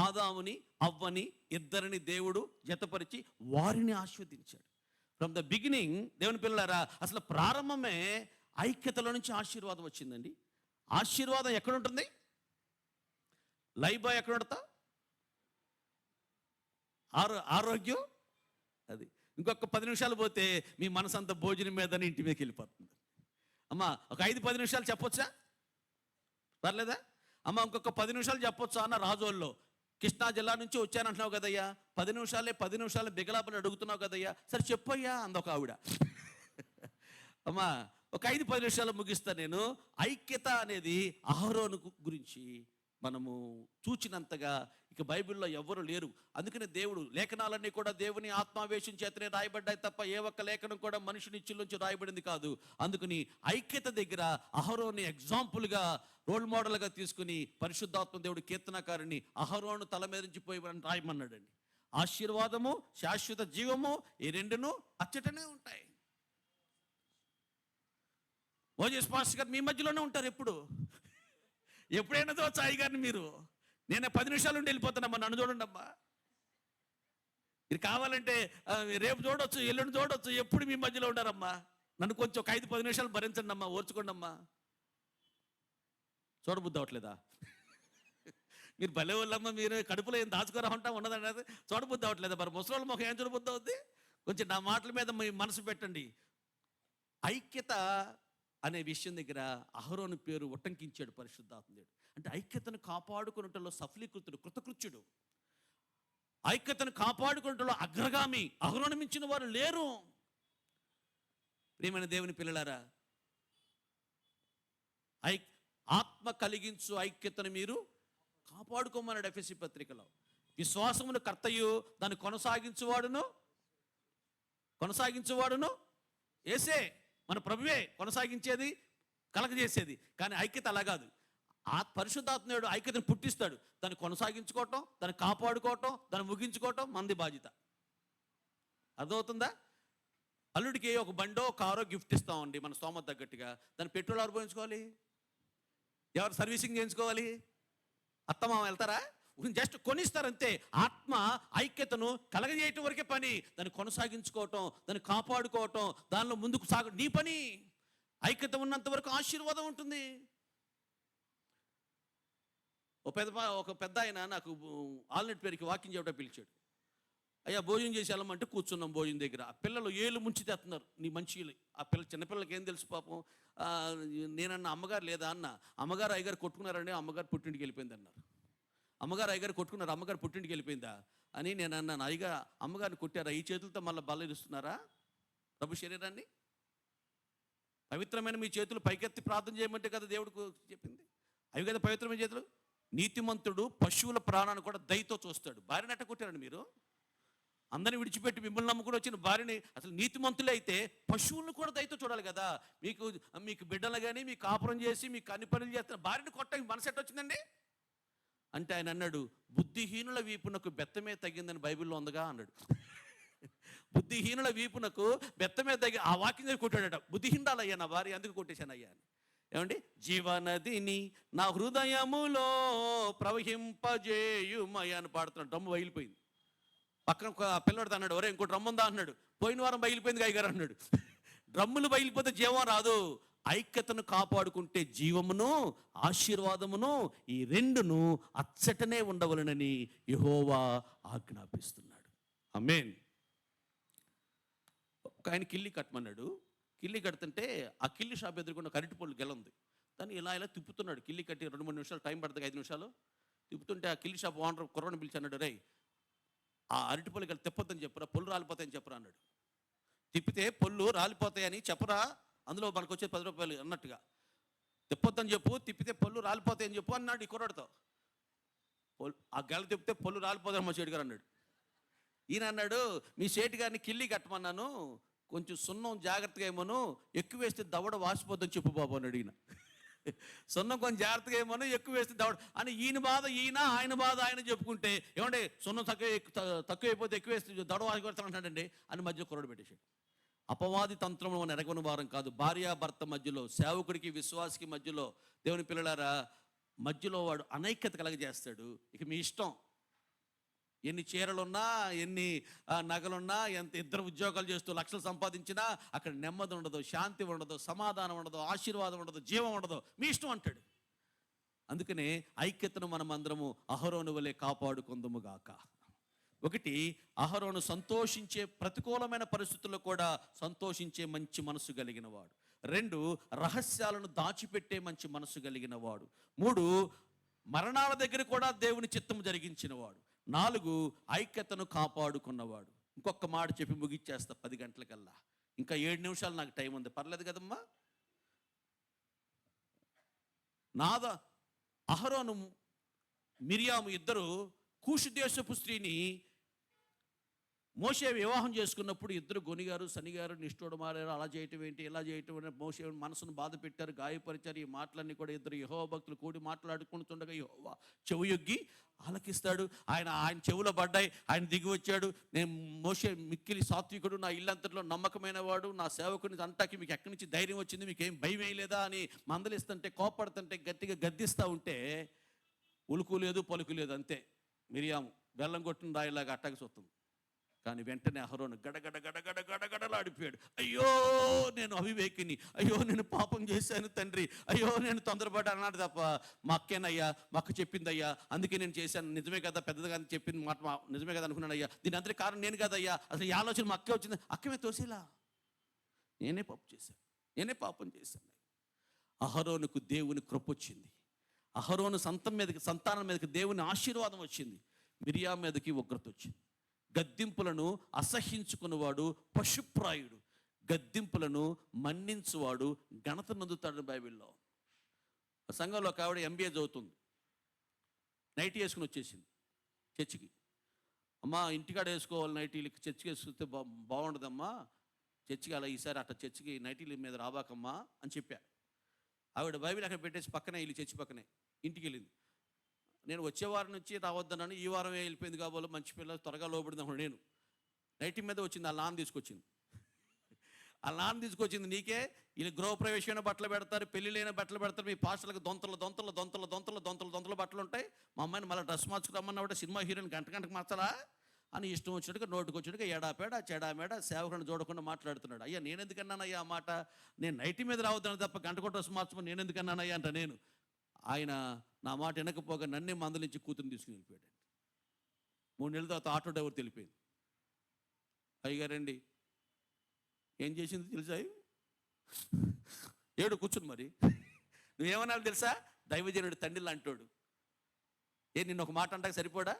ఆదాముని అవ్వని ఇద్దరిని దేవుడు జతపరిచి వారిని ఆశీర్వదించాడు. ఫ్రమ్ ద బిగినింగ్ దేవుని పిల్లలారా, అసలు ప్రారంభమే ఐక్యతలో నుంచి ఆశీర్వాదం వచ్చిందండి. ఆశీర్వాదం ఎక్కడ ఉంటుంది? లైఫ్ బాయ్ ఎక్కడ ఉంటా? ఆరోగ్యం అది. ఇంకొక 10 నిమిషాలు పోతే మీ మనసంతా భోజనం మీదని ఇంటి మీదకి వెళ్ళిపోతుంది. అమ్మ ఒక 5-10 నిమిషాలు చెప్పొచ్చా? పర్లేదా? అమ్మ ఇంకొక 10 నిమిషాలు చెప్పొచ్చా అన్న రాజోల్లో. కృష్ణా జిల్లా నుంచి వచ్చానంటున్నావు కదయ్యా, 10 నిమిషాలు బిగలాపని అడుగుతున్నావు కదయ్యా, సరే చెప్పయ్యా అందొక ఆవిడ. అమ్మా ఒక 5-10 నిమిషాలు ముగిస్తా నేను. ఐక్యత అనేది అహరోను గురించి మనము చూచినంతగా ఇక బైబిల్లో ఎవ్వరు లేరు. అందుకనే దేవుడు లేఖనాలన్నీ కూడా దేవుని ఆత్మావేశం చేతనే రాయబడ్డాయి తప్ప ఏ ఒక్క లేఖనం కూడా మనుషుని ఇచ్చిలోంచి రాయబడింది కాదు. అందుకని ఐక్యత దగ్గర అహరోని ఎగ్జాంపుల్గా రోల్ మోడల్గా తీసుకుని పరిశుద్ధాత్మ దేవుడు కీర్తనకారుని అహరోను తల మీద నుంచి పోయి రాయమన్నాడండి. ఆశీర్వాదము శాశ్వత జీవము ఈ రెండును అచ్చటనే ఉంటాయి. మోజేస్ పాస్టర్ గారు మీ మధ్యలోనే ఉంటారు ఎప్పుడైనా సాయి గారిని మీరు. నేను 10 నిమిషాలు ఉండి వెళ్ళిపోతానమ్మా, నన్ను చూడండి అమ్మా. మీరు కావాలంటే రేపు చూడొచ్చు, ఎల్లుండి చూడొచ్చు, ఎప్పుడు మీ మధ్యలో ఉంటారమ్మా. నన్ను కొంచెం ఒక 5-10 నిమిషాలు భరించండి అమ్మా, ఓర్చుకోండి అమ్మా. చూడబుద్ధి అవ్వట్లేదా? మీరు భలే వాళ్ళమ్మా, మీరు కడుపులో ఏం దాచుకోరా ఉంటా ఉన్నదన్నది చూడబుద్ధి అవ్వట్లేదా? మరి ముసలి ముఖం ఏం చూడబుద్ధి అవుద్ది? కొంచెం నా మాటల మీద మీ మనసు పెట్టండి. ఐక్యత అనే విషయం దగ్గర అహరోను పేరు ఉటంకించాడు పరిశుద్ధాత్ముడు. అంటే ఐక్యతను కాపాడుకున్నట్లో సఫలీకృతుడు, కృతకృత్యుడు. ఐక్యతను కాపాడుకున్నట్లో అగ్రగామి. అహరోను మించిన వారు లేరు. ప్రియమైన దేవుని పిల్లలారా, ఆత్మ కలిగించు ఐక్యతను మీరు కాపాడుకోమన్నాడు ఎఫెసీ పత్రికలో. విశ్వాసమును కర్తయు దాన్ని కొనసాగించువాడును యేసే, మన ప్రభువే కొనసాగించేది, కలగజేసేది. కానీ ఐక్యత అలా కాదు. ఆ పరిశుద్ధాత్ముడు ఐక్యతను పుట్టిస్తాడు. దాన్ని కొనసాగించుకోవటం, దాన్ని కాపాడుకోవటం, దాన్ని ముగించుకోవటం మంది బాధ్యత. అర్థమవుతుందా? అల్లుడికి ఒక బండో కారో గిఫ్ట్ ఇస్తామండి మన స్తోమత తగ్గట్టుగా. దాన్ని పెట్రోల్ ఎవరు పోయించుకోవాలి? ఎవరు సర్వీసింగ్ చేయించుకోవాలి? అత్తమామ వెళ్తారా? జస్ట్ కొనిస్తారంతే. ఆత్మ ఐక్యతను కలగజేయటం వరకే పని. దాన్ని కొనసాగించుకోవటం, దాన్ని కాపాడుకోవటం, దానిలో ముందుకు నీ పని. ఐక్యత ఉన్నంత వరకు ఆశీర్వాదం ఉంటుంది. ఒక పెద్ద ఆయన నాకు ఆల్నెట్ పేరుకి వాకింగ్ చేయడం పిలిచాడు. అయ్యా భోజనం చేసి వెళ్ళమంటే కూర్చున్నాం భోజనం దగ్గర. ఆ పిల్లలు ఏళ్ళు ముంచి తెస్తున్నారు నీ మంచిలు. ఆ చిన్నపిల్లలకి ఏం తెలుసు పాపం. నేనన్న అమ్మగారు లేదా అన్న, అమ్మగారు అయ్యగారు కొట్టుకున్నారండి, అమ్మగారు పుట్టింటికి వెళ్ళిపోయింది అన్నారు. అమ్మగారు అయ్యగారు కొట్టుకున్నారు, అమ్మగారు పుట్టింటికి వెళ్ళిపోయిందా అని నేను అన్నాను. అయ్యగా అమ్మగారిని కొట్టారా? ఈ చేతులతో మళ్ళీ బలరిస్తున్నారా ప్రభు శరీరాన్ని? పవిత్రమైన మీ చేతులు పైకెత్తి ప్రార్థన చేయమంటే కదా దేవుడికి చెప్పింది. అవి కదా పవిత్రమైన చేతులు. నీతిమంతుడు పశువుల ప్రాణాన్ని కూడా దయతో చూస్తాడు. భార్యని అట్ట కొట్టారండి మీరు? అందరిని విడిచిపెట్టి మిమ్మల్ని నమ్ముకుని వచ్చిన భార్యని, అసలు నీతిమంతులే అయితే పశువులను కూడా దయతో చూడాలి కదా. మీకు బిడ్డలు కానీ మీకు కాపురం చేసి మీకు అన్ని పనులు చేస్తున్న భార్యని కొట్టడానికి మనసు ఎట్ట వచ్చిందండి అంటే ఆయన అన్నాడు, బుద్ధిహీనుల వీపునకు బెత్తమే తగ్గిందని బైబిల్లో ఉందిగా అన్నాడు. బుద్ధిహీనుల వీపునకు బెత్తమే తగ్గి ఆ వాక్యం దగ్గర కొట్టాడట. బుద్ధిహీనురాలయ్యా నా భార్య, అందుకు కొట్టేశానయ్యా అని. ఏమండి? జీవనదిని నా హృదయములో ప్రవహింపజేయుమయ్య అని పాడుతున్నాడు. డ్రమ్ము బయలిపోయింది. పక్కన పిల్లడితో అన్నాడు, ఒరే ఇంకో డ్రమ్ము ఉందా అన్నాడు. పోయిన వారం బయలిపోయింది అయ్యగారు అన్నాడు. డ్రమ్ములు బయలిపోతే జీవం రాదు. ఐక్యతను కాపాడుకుంటే జీవమును ఆశీర్వాదమును ఈ రెండును అచ్చటనే ఉండవలనని యెహోవా ఆజ్ఞాపిస్తున్నాడు. ఆమేన్. ఒక ఆయన కిల్లి కట్టమన్నాడు. కిల్లి కడుతుంటే ఆ కిల్లి షాప్ ఎదురుకున్న అరటి పళ్ళు గెల ఉంది. దాన్ని ఇలా తిప్పుతున్నాడు. కిల్లి కట్టి 2-3 నిమిషాలు టైం పడుతుంది, 5 నిమిషాలు తిప్పుతుంటే ఆ కిల్లి షాప్ ఓనర్ కుర్రని పిలిచి అన్నాడు, రే ఆ అరటి పళ్ళు గెల తిప్పొద్దని చెప్పరా, పళ్ళు రాలిపోతాయని చెప్పరా అన్నాడు. తిప్పితే పళ్ళు రాలిపోతాయని చెప్పరా, అందులో మనకు వచ్చే 10 రూపాయలు అన్నట్టుగా. తిప్పొద్దని చెప్పు, తిప్పితే పళ్ళు రాలిపోతాయని చెప్పు అన్నాడు ఈ కుర్రాడితో. ఆ గెల తిప్పితే పళ్ళు రాలిపోతాయని మా షేటు గారు అన్నాడు. ఈయన అన్నాడు, మీ షేటు గారిని కిల్లి కట్టమన్నాను, కొంచెం సున్నం జాగ్రత్తగా ఏమోను, ఎక్కువ వేస్తే దవడ వాసిపోద్దని చెప్పు బాబు అన్నాడు ఈయన. సున్నం కొంచెం జాగ్రత్తగా ఏమోను, ఎక్కువ వేస్తే దవడ అని ఈయన బాధ ఈయన, ఆయన బాధ ఆయన చెప్పుకుంటే, ఏమంటే సున్నం తక్కువ అయిపోతే ఎక్కువ వేస్తే దవడ వాసిపోతాను అంటాడండి అని మధ్య కుర్రాడు పెట్టేశాడు. అపవాది తంత్రము మన ఎరగని వారం కాదు. భార్యాభర్త మధ్యలో, సేవకుడికి విశ్వాసికి మధ్యలో, దేవుని పిల్లలారా మధ్యలో వాడు అనైక్యత కలగజేస్తాడు. ఇక మీ ఇష్టం. ఎన్ని చీరలున్నా, ఎన్ని నగలున్నా, ఇద్దరు ఉద్యోగాలు చేస్తూ లక్షలు సంపాదించినా అక్కడ నెమ్మది ఉండదు, శాంతి ఉండదు, సమాధానం ఉండదు, ఆశీర్వాదం ఉండదు, జీవం ఉండదు. మీ ఇష్టం అంటాడు. అందుకనే ఐక్యతను మనం అందరము అహరోను వలె కాపాడుకుందుముగాక. ఒకటి, అహరోను సంతోషించే, ప్రతికూలమైన పరిస్థితుల్లో కూడా సంతోషించే మంచి మనసు కలిగిన వాడు. 2, రహస్యాలను దాచిపెట్టే మంచి మనసు కలిగిన వాడు. 3, మరణాల దగ్గర కూడా దేవుని చిత్తం జరిగించిన వాడు. 4, ఐక్యతను కాపాడుకున్నవాడు. ఇంకొక మాట చెప్పి ముగిచ్చేస్తా 10 గంటలకల్లా. ఇంకా 7 నిమిషాలు నాకు టైం ఉంది, పర్లేదు కదమ్మా. అహరోను మిరియాము ఇద్దరు కూషు దేశపు స్త్రీని మోషే వివాహం చేసుకున్నప్పుడు ఇద్దరు గొనిగారు, సనిగారు, నిష్ఠుడు మారారు. అలా చేయటం ఏంటి, ఇలా చేయటం ఏంటి, మోషే మనసును బాధ పెట్టారు, గాయపరిచారు. ఈ మాటలన్నీ కూడా ఇద్దరు యెహోవా భక్తులు కూడి మాట్లాడుకుంటుండగా యెహోవా చెవియొగ్గి ఆలకిస్తాడు. ఆయన చెవులో పడ్డాయి, ఆయన దిగి వచ్చాడు. నేను మోషే మిక్కిలి సాత్వికుడు, నా ఇల్లంతట్లో నమ్మకమైన వాడు, నా సేవకుని అంటాకి మీకు ఎక్కడి నుంచి ధైర్యం వచ్చింది, మీకు ఏం భయం వేయలేదా అని మందలిస్తుంటే, కోపడుతుంటే, గట్టిగా గద్దిస్తూ ఉంటే ఉలుకు లేదు పలుకు లేదు, అంతే. మిరియాము బెల్లం కొట్టిన రాయిలాగా అట్టకి చూస్తుంది. కానీ వెంటనే అహరోను గడగడ గడగడ గడగడలాడిపోయాడు. అయ్యో నేను అవివేకిని, అయ్యో నేను పాపం చేశాను తండ్రి, అయ్యో నేను తొందరపడి అన్నాడు తప్ప మా అక్కేనయ్యా, మా అక్క చెప్పిందయ్యా, అందుకే నేను చేశాను. నిజమే కదా, పెద్దగా చెప్పింది మాట నిజమే కదా అనుకున్నాను అయ్యా, దీని అందరి కారణం నేను కదయ్యా, అసలు ఈ ఆలోచన మా అక్కే వచ్చింది, అక్కమే తోసేలా నేనే పాపం చేశాను, నేనే పాపం చేశాను. అహరోనుకు దేవుని కృప వచ్చింది. అహరోను సంతానం మీదకి దేవుని ఆశీర్వాదం వచ్చింది. మిరియాము మీదకి ఉగ్రత వచ్చింది. గద్దింపులను అసహ్యించుకున్నవాడు పశుప్రాయుడు, గద్దింపులను మన్నించువాడు ఘనత నొందుతాడు. బైబిల్లో సంఘంలో ఒక ఆవిడ MBA చదువుతుంది, నైటీ వేసుకుని వచ్చేసింది చర్చికి. అమ్మా ఇంటికాడ వేసుకోవాలి నైటీలకి, చర్చికి వేసుకుంటే బాగుండదమ్మా, చర్చికి అలా ఈసారి అట్లా చర్చికి నైటీల మీద రాబాకమ్మా అని చెప్పా. ఆవిడ బైబిల్ అక్కడ పెట్టేసి పక్కనే వెళ్ళి చర్చి పక్కనే ఇంటికి వెళ్ళింది. నేను వచ్చే వారం నుంచి రావద్దన్నాను, ఈ వారమే వెళ్ళిపోయింది కాబోలు, మంచి పిల్లలు త్వరగా లోబడింది. నేను నైటీ మీద వచ్చింది, ఆ నాన్న తీసుకొచ్చింది. ఆ నాన్న తీసుకొచ్చింది, నీకే వీళ్ళు గృహప్రవేశమైన బట్టలు పెడతారు, పెళ్ళిళ్ళైన బట్టలు పెడతారు, మీ పాస్టర్లకు దొంతలు బట్టలు ఉంటాయి, మా అమ్మాయిని మళ్ళీ డ్రెస్ మార్చుకురమ్మన్నా సినిమా హీరోయిన్ గంటకు మార్చాలా అని ఇష్టం వచ్చినట్టుగా నోటుకు వచ్చినట్టుగా ఎడాపేడ చెడామేడ సేవకుని చూడకుండా మాట్లాడుతున్నాడు. అయ్యా నేను ఎందుకన్నానయ్యా ఆ మాట, నేను నైటీ మీద రావద్దని తప్ప గంటకు డ్రెస్ మార్చమని నేను ఎందుకన్నానయ్యా అంట. నేను ఆయన నా మాట వెనకపోగా నన్నే మందలించి కూతురుని తీసుకుని వెళ్ళిపోయాడు. 3 నెలల తర్వాత ఆటో డ్రైవర్ తెలిపోయింది. అయ్యగారండి ఏం చేసింది తెలుసా, ఏడు కూర్చుని మరి నువ్వేమన్నావు తెలుసా, దైవజనుడు తండ్రి లాంటోడు, నిన్న ఒక మాట అంటాక సరిపోడా,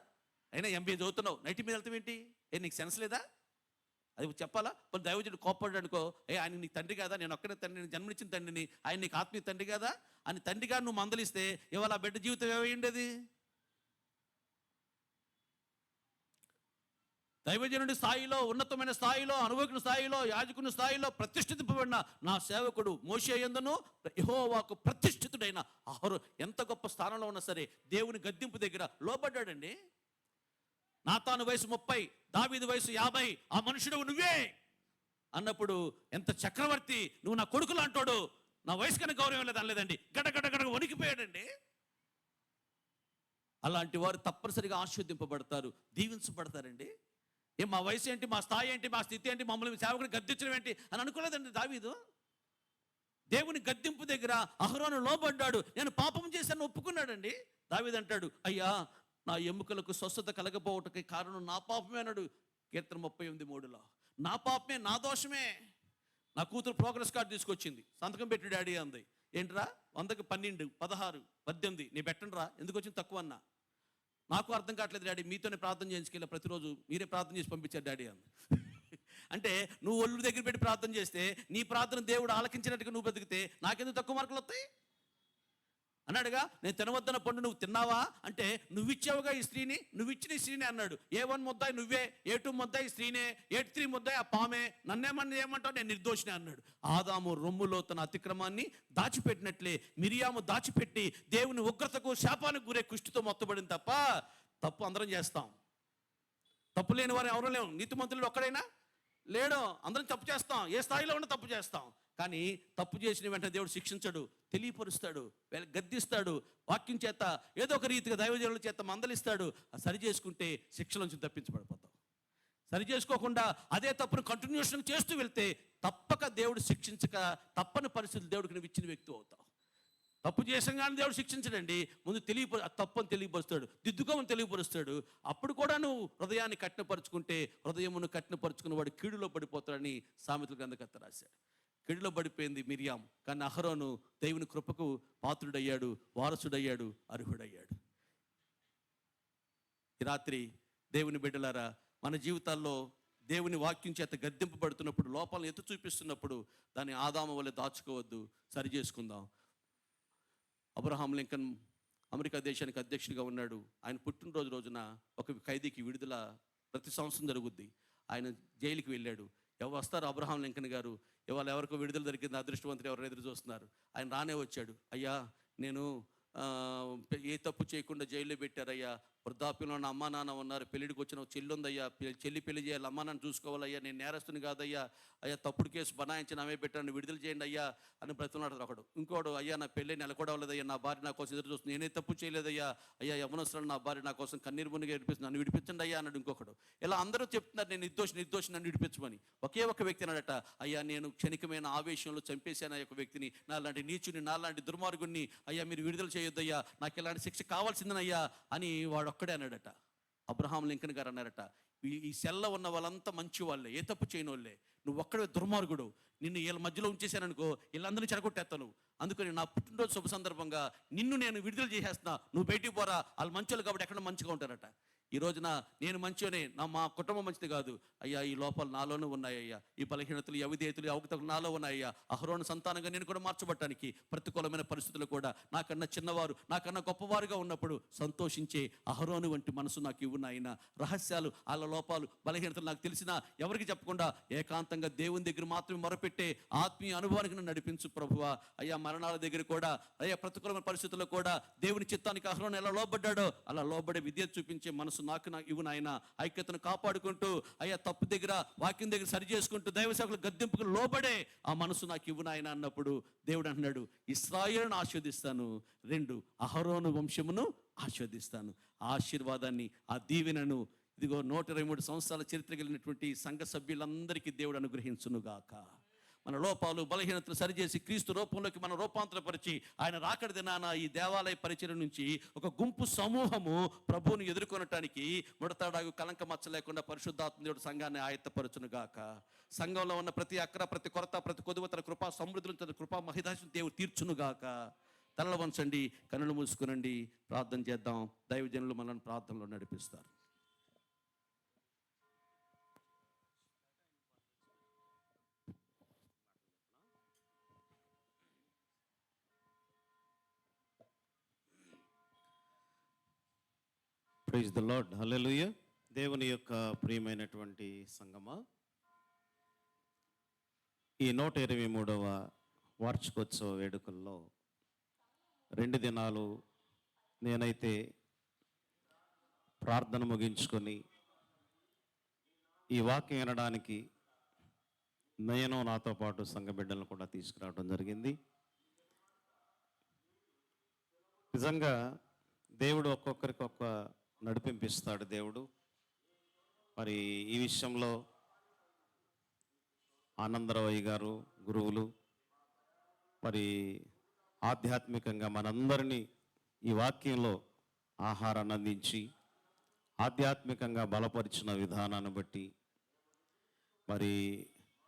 అయినా MBA చదువుతున్నావు నైటీ మీద వెళ్తావు ఏంటి, నీకు సెన్స్ లేదా, అది చెప్పాలా. మరి దైవజనుడు కోప్పడ్డాడు అనుకో, ఆయన నీకు తండ్రి కదా, నేను ఒక్కడే తండ్రి, నేను జన్మనిచ్చిన తండ్రిని, ఆయన నీకు ఆత్మీయ తండ్రి కదా అని తండ్రిగా నువ్వు మందలిస్తే ఇవాళ ఆ బిడ్డ జీవితం ఏమైండేది. దైవజనుడి స్థాయిలో, ఉన్నతమైన స్థాయిలో, అనుభవించిన స్థాయిలో, యాజకుని స్థాయిలో ప్రతిష్ఠింపబడిన నా సేవకుడు మోషే యందును యెహోవాకు ప్రతిష్ఠితుడైన అహరోను ఎంత గొప్ప స్థానంలో ఉన్నా సరే దేవుని గద్దింపు దగ్గర లోబడ్డాడండి. నాతాను వయసు 30, దావీదు వయసు 50, ఆ మనుషుడు నువ్వే అన్నప్పుడు ఎంత చక్రవర్తి, నువ్వు నా కొడుకులు అంటాడు, నా వయసు కన్నా గౌరవం లేదు అనలేదండి, గడగడ వణికిపోయాడండి. అలాంటి వారు తప్పనిసరిగా ఆశీర్వదింపబడతారు, దీవించబడతారండి. మా వయసు ఏంటి, మా స్థాయి ఏంటి, మా స్థితి ఏంటి, మమ్మల్ని సేవకుని గద్దించడం ఏంటి అని అనుకోలేదండి దావీదు. దేవుని గద్దింపు దగ్గర అహరోను లోబడ్డాడు, నేను పాపం చేశాను ఒప్పుకున్నాడండి. దావీదు అంటాడు, అయ్యా నా ఎముకలకు స్వస్థత కలగపోవటకి కారణం నా పాపమే అన్నాడు కీర్తన 38:3లో. నా పాపమే, నా దోషమే. నా కూతురు ప్రోగ్రెస్ కార్డు తీసుకొచ్చింది, సంతకం పెట్టి డాడీ అంది. ఏంట్రా 100కి 12, 16, 18 నీ పెట్టండి రా, ఎందుకు వచ్చింది తక్కువ అన్నా. నాకు అర్థం కావట్లేదు డాడీ, మీతోనే ప్రార్థన చేయించుకెళ్ళి ప్రతిరోజు మీరే ప్రార్థన చేసి పంపించారు డాడీ అంది. అంటే నువ్వు ఒళ్ళు దగ్గర పెట్టి ప్రార్థన చేస్తే నీ ప్రార్థన దేవుడు ఆలకించినట్టుగా నువ్వు బతికితే నాకెందుకు తక్కువ మార్కులు వస్తాయి అన్నాడుగా. నేను తినవద్దన్న పండు నువ్వు తిన్నావా అంటే, నువ్విచ్చావుగా ఈ స్త్రీని, నువ్విచ్చిన ఈ స్త్రీని అన్నాడు. A1 ముద్దాయి నువ్వే, A2 ముద్దాయి స్త్రీనే, A3 ముద్దాయి ఆ పామే, నన్నేమన్నా ఏమంటావు, నేను నిర్దోషిని అన్నాడు. ఆదాము రొమ్ములో తన అతిక్రమాన్ని దాచిపెట్టినట్లే మిరియాము దాచిపెట్టి దేవుని ఉగ్రతకు శాపానికి గురే కుష్టితో మొత్తబడింది తప్ప తప్పు అందరం చేస్తాం. తప్పు లేని వారు ఎవరు లేవు, నీతిమంతులు ఒక్కడైనా లేడు, అందరం తప్పు చేస్తాం, ఏ స్థాయిలో ఉన్నా తప్పు చేస్తాం. కానీ తప్పు చేసిన వెంటనే దేవుడు శిక్షించడు, తెలియపరుస్తాడు, గద్దిస్తాడు, వాక్యం చేత ఏదో ఒక రీతిగా దైవజనుల చేత మందలిస్తాడు. సరి చేసుకుంటే శిక్షల నుంచి తప్పించబడిపోతాం. సరి చేసుకోకుండా అదే తప్పును కంటిన్యూషన్ చేస్తూ వెళ్తే తప్పక దేవుడు శిక్షించక తప్పని పరిస్థితులు దేవుడికి నువ్వు ఇచ్చిన వ్యక్తి అవుతావు. తప్పు చేసంగానే దేవుడు శిక్షించడండి, ముందు తప్పని తెలియపరుస్తాడు, దిద్దుకోమని తెలియపరుస్తాడు. అప్పుడు కూడా నువ్వు హృదయాన్ని కఠినపరుచుకుంటే హృదయమును కఠినపరుచుకున్న వాడు కీడులో పడిపోతాడని సామెతల గ్రంథకర్త రాశాడు. కెడిలో పడిపోయింది మిరియాం. కానీ అహరోను దేవుని కృపకు పాత్రుడయ్యాడు, వారసుడయ్యాడు, అర్హుడయ్యాడు. ఈ రాత్రి దేవుని బిడ్డలారా, మన జీవితాల్లో దేవుని వాక్యం చేత గద్దింపబడుతున్నప్పుడు, లోపాలను ఎత్తు చూపిస్తున్నప్పుడు దాన్ని ఆదాము వలె దాచుకోవద్దు, సరి చేసుకుందాం. అబ్రహాం లింకన్ అమెరికా దేశానికి అధ్యక్షుడిగా ఉన్నాడు. ఆయన పుట్టినరోజు రోజున ఒక ఖైదీకి విడుదల ప్రతి సంవత్సరం జరుగుద్ది. ఆయన జైలుకి వెళ్ళాడు. ఎవరు వస్తారు? అబ్రహాం లింకన్ గారు. ఇవాళ ఎవరికో విడుదల దొరికింది, అదృష్టవంతులు ఎవరు ఎదురు చూస్తున్నారు. ఆయన రానే వచ్చాడు. అయ్యా, నేను ఏ తప్పు చేయకుండా జైల్లో పెట్టారయ్యా, వృద్ధాప్యంలో నా అమ్మా నాన్న ఉన్నారు, పెళ్ళిడికి వచ్చిన చెల్లి ఉందయ్యా, చెల్లి పెళ్లి చేయాలి, అమ్మా నాన్న చూసుకోవాలయ్యా, నేను నేరస్తుని కాదయ్యా, అయ్యా తప్పుడు కేసు బనాయించి నామే పెట్టాను, విడుదల చేయండి అయ్యా అని బ్రతున్నాడు ఒకడు. ఇంకోడు, అయ్యా నా పెళ్ళి నెలకొడవలేదయ్యా, నా భార్య నా కోసం ఎదురు చూస్తుంది, నేనే తప్పు చేయలేదయ్యా, అయ్యా యవనస్తులు నా భార్య నా కోసం కన్నీరు మునిగా విడిపిస్తుంది, నన్ను విడిపించండి అయ్యా అన్నాడు ఇంకొకడు. ఇలా అందరూ చెప్తున్నారు నేను నిర్దోషి నన్ను విడిపించమని. ఒకే ఒక వ్యక్తి అన్నాడట, అయ్యా నేను క్షణికమైన ఆవేశంలో చంపేశాను ఆ యొక్క వ్యక్తిని, నాలాంటి నీచుని, నాలాంటి దుర్మార్గుడిని, అయ్యా మీరు విడుదల చేయొద్దయ్యా, నాకు ఇలాంటి శిక్ష కావాల్సిందనయ్యా అని వాడు ఒక్కడే అన్నాడట. అబ్రహాం లింకన్ గారు అన్నారట, ఈ సెల్లో ఉన్న వాళ్ళంతా మంచి వాళ్ళే, ఏ తప్పు చేయని వాళ్ళే, నువ్వు ఒక్కడే దుర్మార్గుడు, నిన్ను వీళ్ళ మధ్యలో ఉంచేశాననుకో వీళ్ళందరినీ చెడగొట్టేస్తాను, అందుకని నా పుట్టినరోజు శుభ సందర్భంగా నిన్ను నేను విడుదల చేసేస్తున్నా, నువ్వు బయటికి పోరా, వాళ్ళు మంచోళ్ళు కాబట్టి ఎక్కడ మంచిగా ఉంటారట. ఈ రోజున నేను మంచిగానే, మా కుటుంబం మంచిది కాదు అయ్యా, ఈ లోపాలు నాలోనూ ఉన్నాయ్యా, ఈ బలహీనతలు, అవిధేయతలు, అవకతలు నాలో ఉన్నాయ్యా. అహరోను సంతానంగా నేను కూడా మార్చబట్టడానికి ప్రతికూలమైన పరిస్థితులు కూడా నాకన్నా చిన్నవారు, నాకన్నా గొప్పవారుగా ఉన్నప్పుడు సంతోషించే అహరోను వంటి మనసు నాకు ఇవ్వు నాయన. రహస్యాలు, వాళ్ళ లోపాలు, బలహీనతలు నాకు తెలిసినా ఎవరికి చెప్పకుండా ఏకాంతంగా దేవుని దగ్గర మాత్రమే మొరపెట్టే ఆత్మీయ అనుభవానికి నన్ను నడిపించు ప్రభువా. అయ్యా మరణాల దగ్గర కూడా, అయ్యా ప్రతికూలమైన పరిస్థితుల్లో కూడా దేవుని చిత్తానికి అహరోను ఎలా లోబడ్డాడో అలా లోబడే విద్య చూపించే మనసు నాకు ఇవ్వు నాయన. ఐక్యతను కాపాడుకుంటూ, అయ్యా తప్పు దగ్గర, వాక్యం దగ్గర సరి చేసుకుంటూ, దైవ సేవకుల గద్దింపుకు లోబడే ఆ మనసు నాకు ఇవ్వు నాయన అన్నప్పుడు దేవుడు అంటున్నాడు, ఇశ్రాయేలును ఆశీర్వదిస్తాను, 2 అహరోను వంశమును ఆశీర్వదిస్తాను. ఆ ఆశీర్వాదాన్ని, ఆ దీవెనను ఇదిగో 123 సంవత్సరాల చరిత్ర కలిగినటువంటి సంఘ సభ్యులందరికీ దేవుడు అనుగ్రహించునుగాక. మన లోపాలు, బలహీనతలు సరిచేసి క్రీస్తు రూపంలోకి మనం రూపాంతరపరిచి ఆయన రాకడ దినాన ఈ దేవాలయ పరిచయం నుంచి ఒక గుంపు సమూహము ప్రభువుని ఎదుర్కొనటానికి ముడతాడాగు కలంక మచ్చ లేకుండా పరిశుద్ధాత్మ దేవుడు సంఘాన్ని ఆయత్తపరచునుగాక. సంఘంలో ఉన్న ప్రతి అక్కర, ప్రతి కొరత, ప్రతి కొదువ తన కృపా సమృద్ధులు, తన కృపా మహిదాశం దేవుడు తీర్చునుగాక. తలలు వంచండి, కన్నులు మూసుకునండి, ప్రార్థన చేద్దాం. దైవజనులు మనల్ని ప్రార్థనలో నడిపిస్తారు. ప్రైజ్ ద లార్డ్, హల్లెలూయా. దేవుని యొక్క ప్రియమైనటువంటి సంగమా, ఈ 123వ వార్షికోత్సవ వేడుకల్లో 2 దినాలు నేనైతే ప్రార్థన ముగించుకొని ఈ వాక్యం వినడానికి నేను నాతో పాటు సంఘ బిడ్డలను కూడా తీసుకురావడం జరిగింది. నిజంగా దేవుడు ఒక్కొక్కరికి ఒక్క నడిపింపిస్తాడు దేవుడు. మరి ఈ విషయంలో ఆనందరావు గారు గురువులు మరి ఆధ్యాత్మికంగా మనందరినీ ఈ వాక్యంలో ఆహారాన్ని అందించి ఆధ్యాత్మికంగా బలపరిచిన విధానాన్ని బట్టి మరి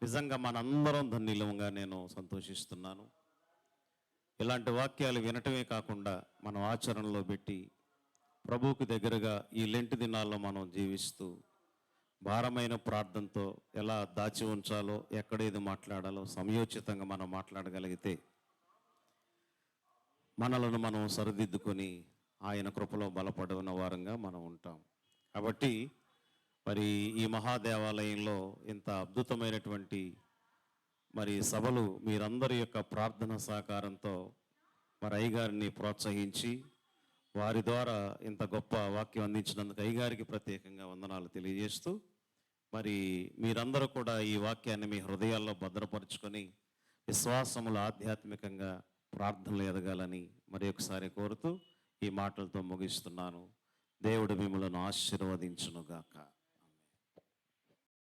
నిజంగా మనందరం ధన్యులంగా నేను సంతోషిస్తున్నాను. ఇలాంటి వాక్యాలు వినటమే కాకుండా మనం ఆచరణలో పెట్టి ప్రభువుకి దగ్గరగా ఈ లెంటి దినాల్లో మనం జీవిస్తూ భారమైన ప్రార్థనతో ఎలా దాచి ఉంచాలో, ఎక్కడేది మాట్లాడాలో సమయోచితంగా మనం మాట్లాడగలిగితే మనలను మనం సరిదిద్దుకొని ఆయన కృపలో బలపడిన వారంగా మనం ఉంటాం. కాబట్టి మరి ఈ మహాదేవాలయంలో ఇంత అద్భుతమైనటువంటి మరి సభలు మీరందరి యొక్క ప్రార్థన సహకారంతో మరి అయ్యగారిని ప్రోత్సహించి వారి ద్వారా ఇంత గొప్ప వాక్యం అందించినందుకు అయ్యగారికి ప్రత్యేకంగా వందనాలు తెలియజేస్తూ, మరి మీరందరూ కూడా ఈ వాక్యాన్ని మీ హృదయాల్లో భద్రపరుచుకొని విశ్వాసములు ఆధ్యాత్మికంగా ప్రార్థనలు ఎదగాలని మరి ఒకసారి కోరుతూ ఈ మాటలతో ముగిస్తున్నాను. దేవుడు మిమ్మలను ఆశీర్వదించునుగాక.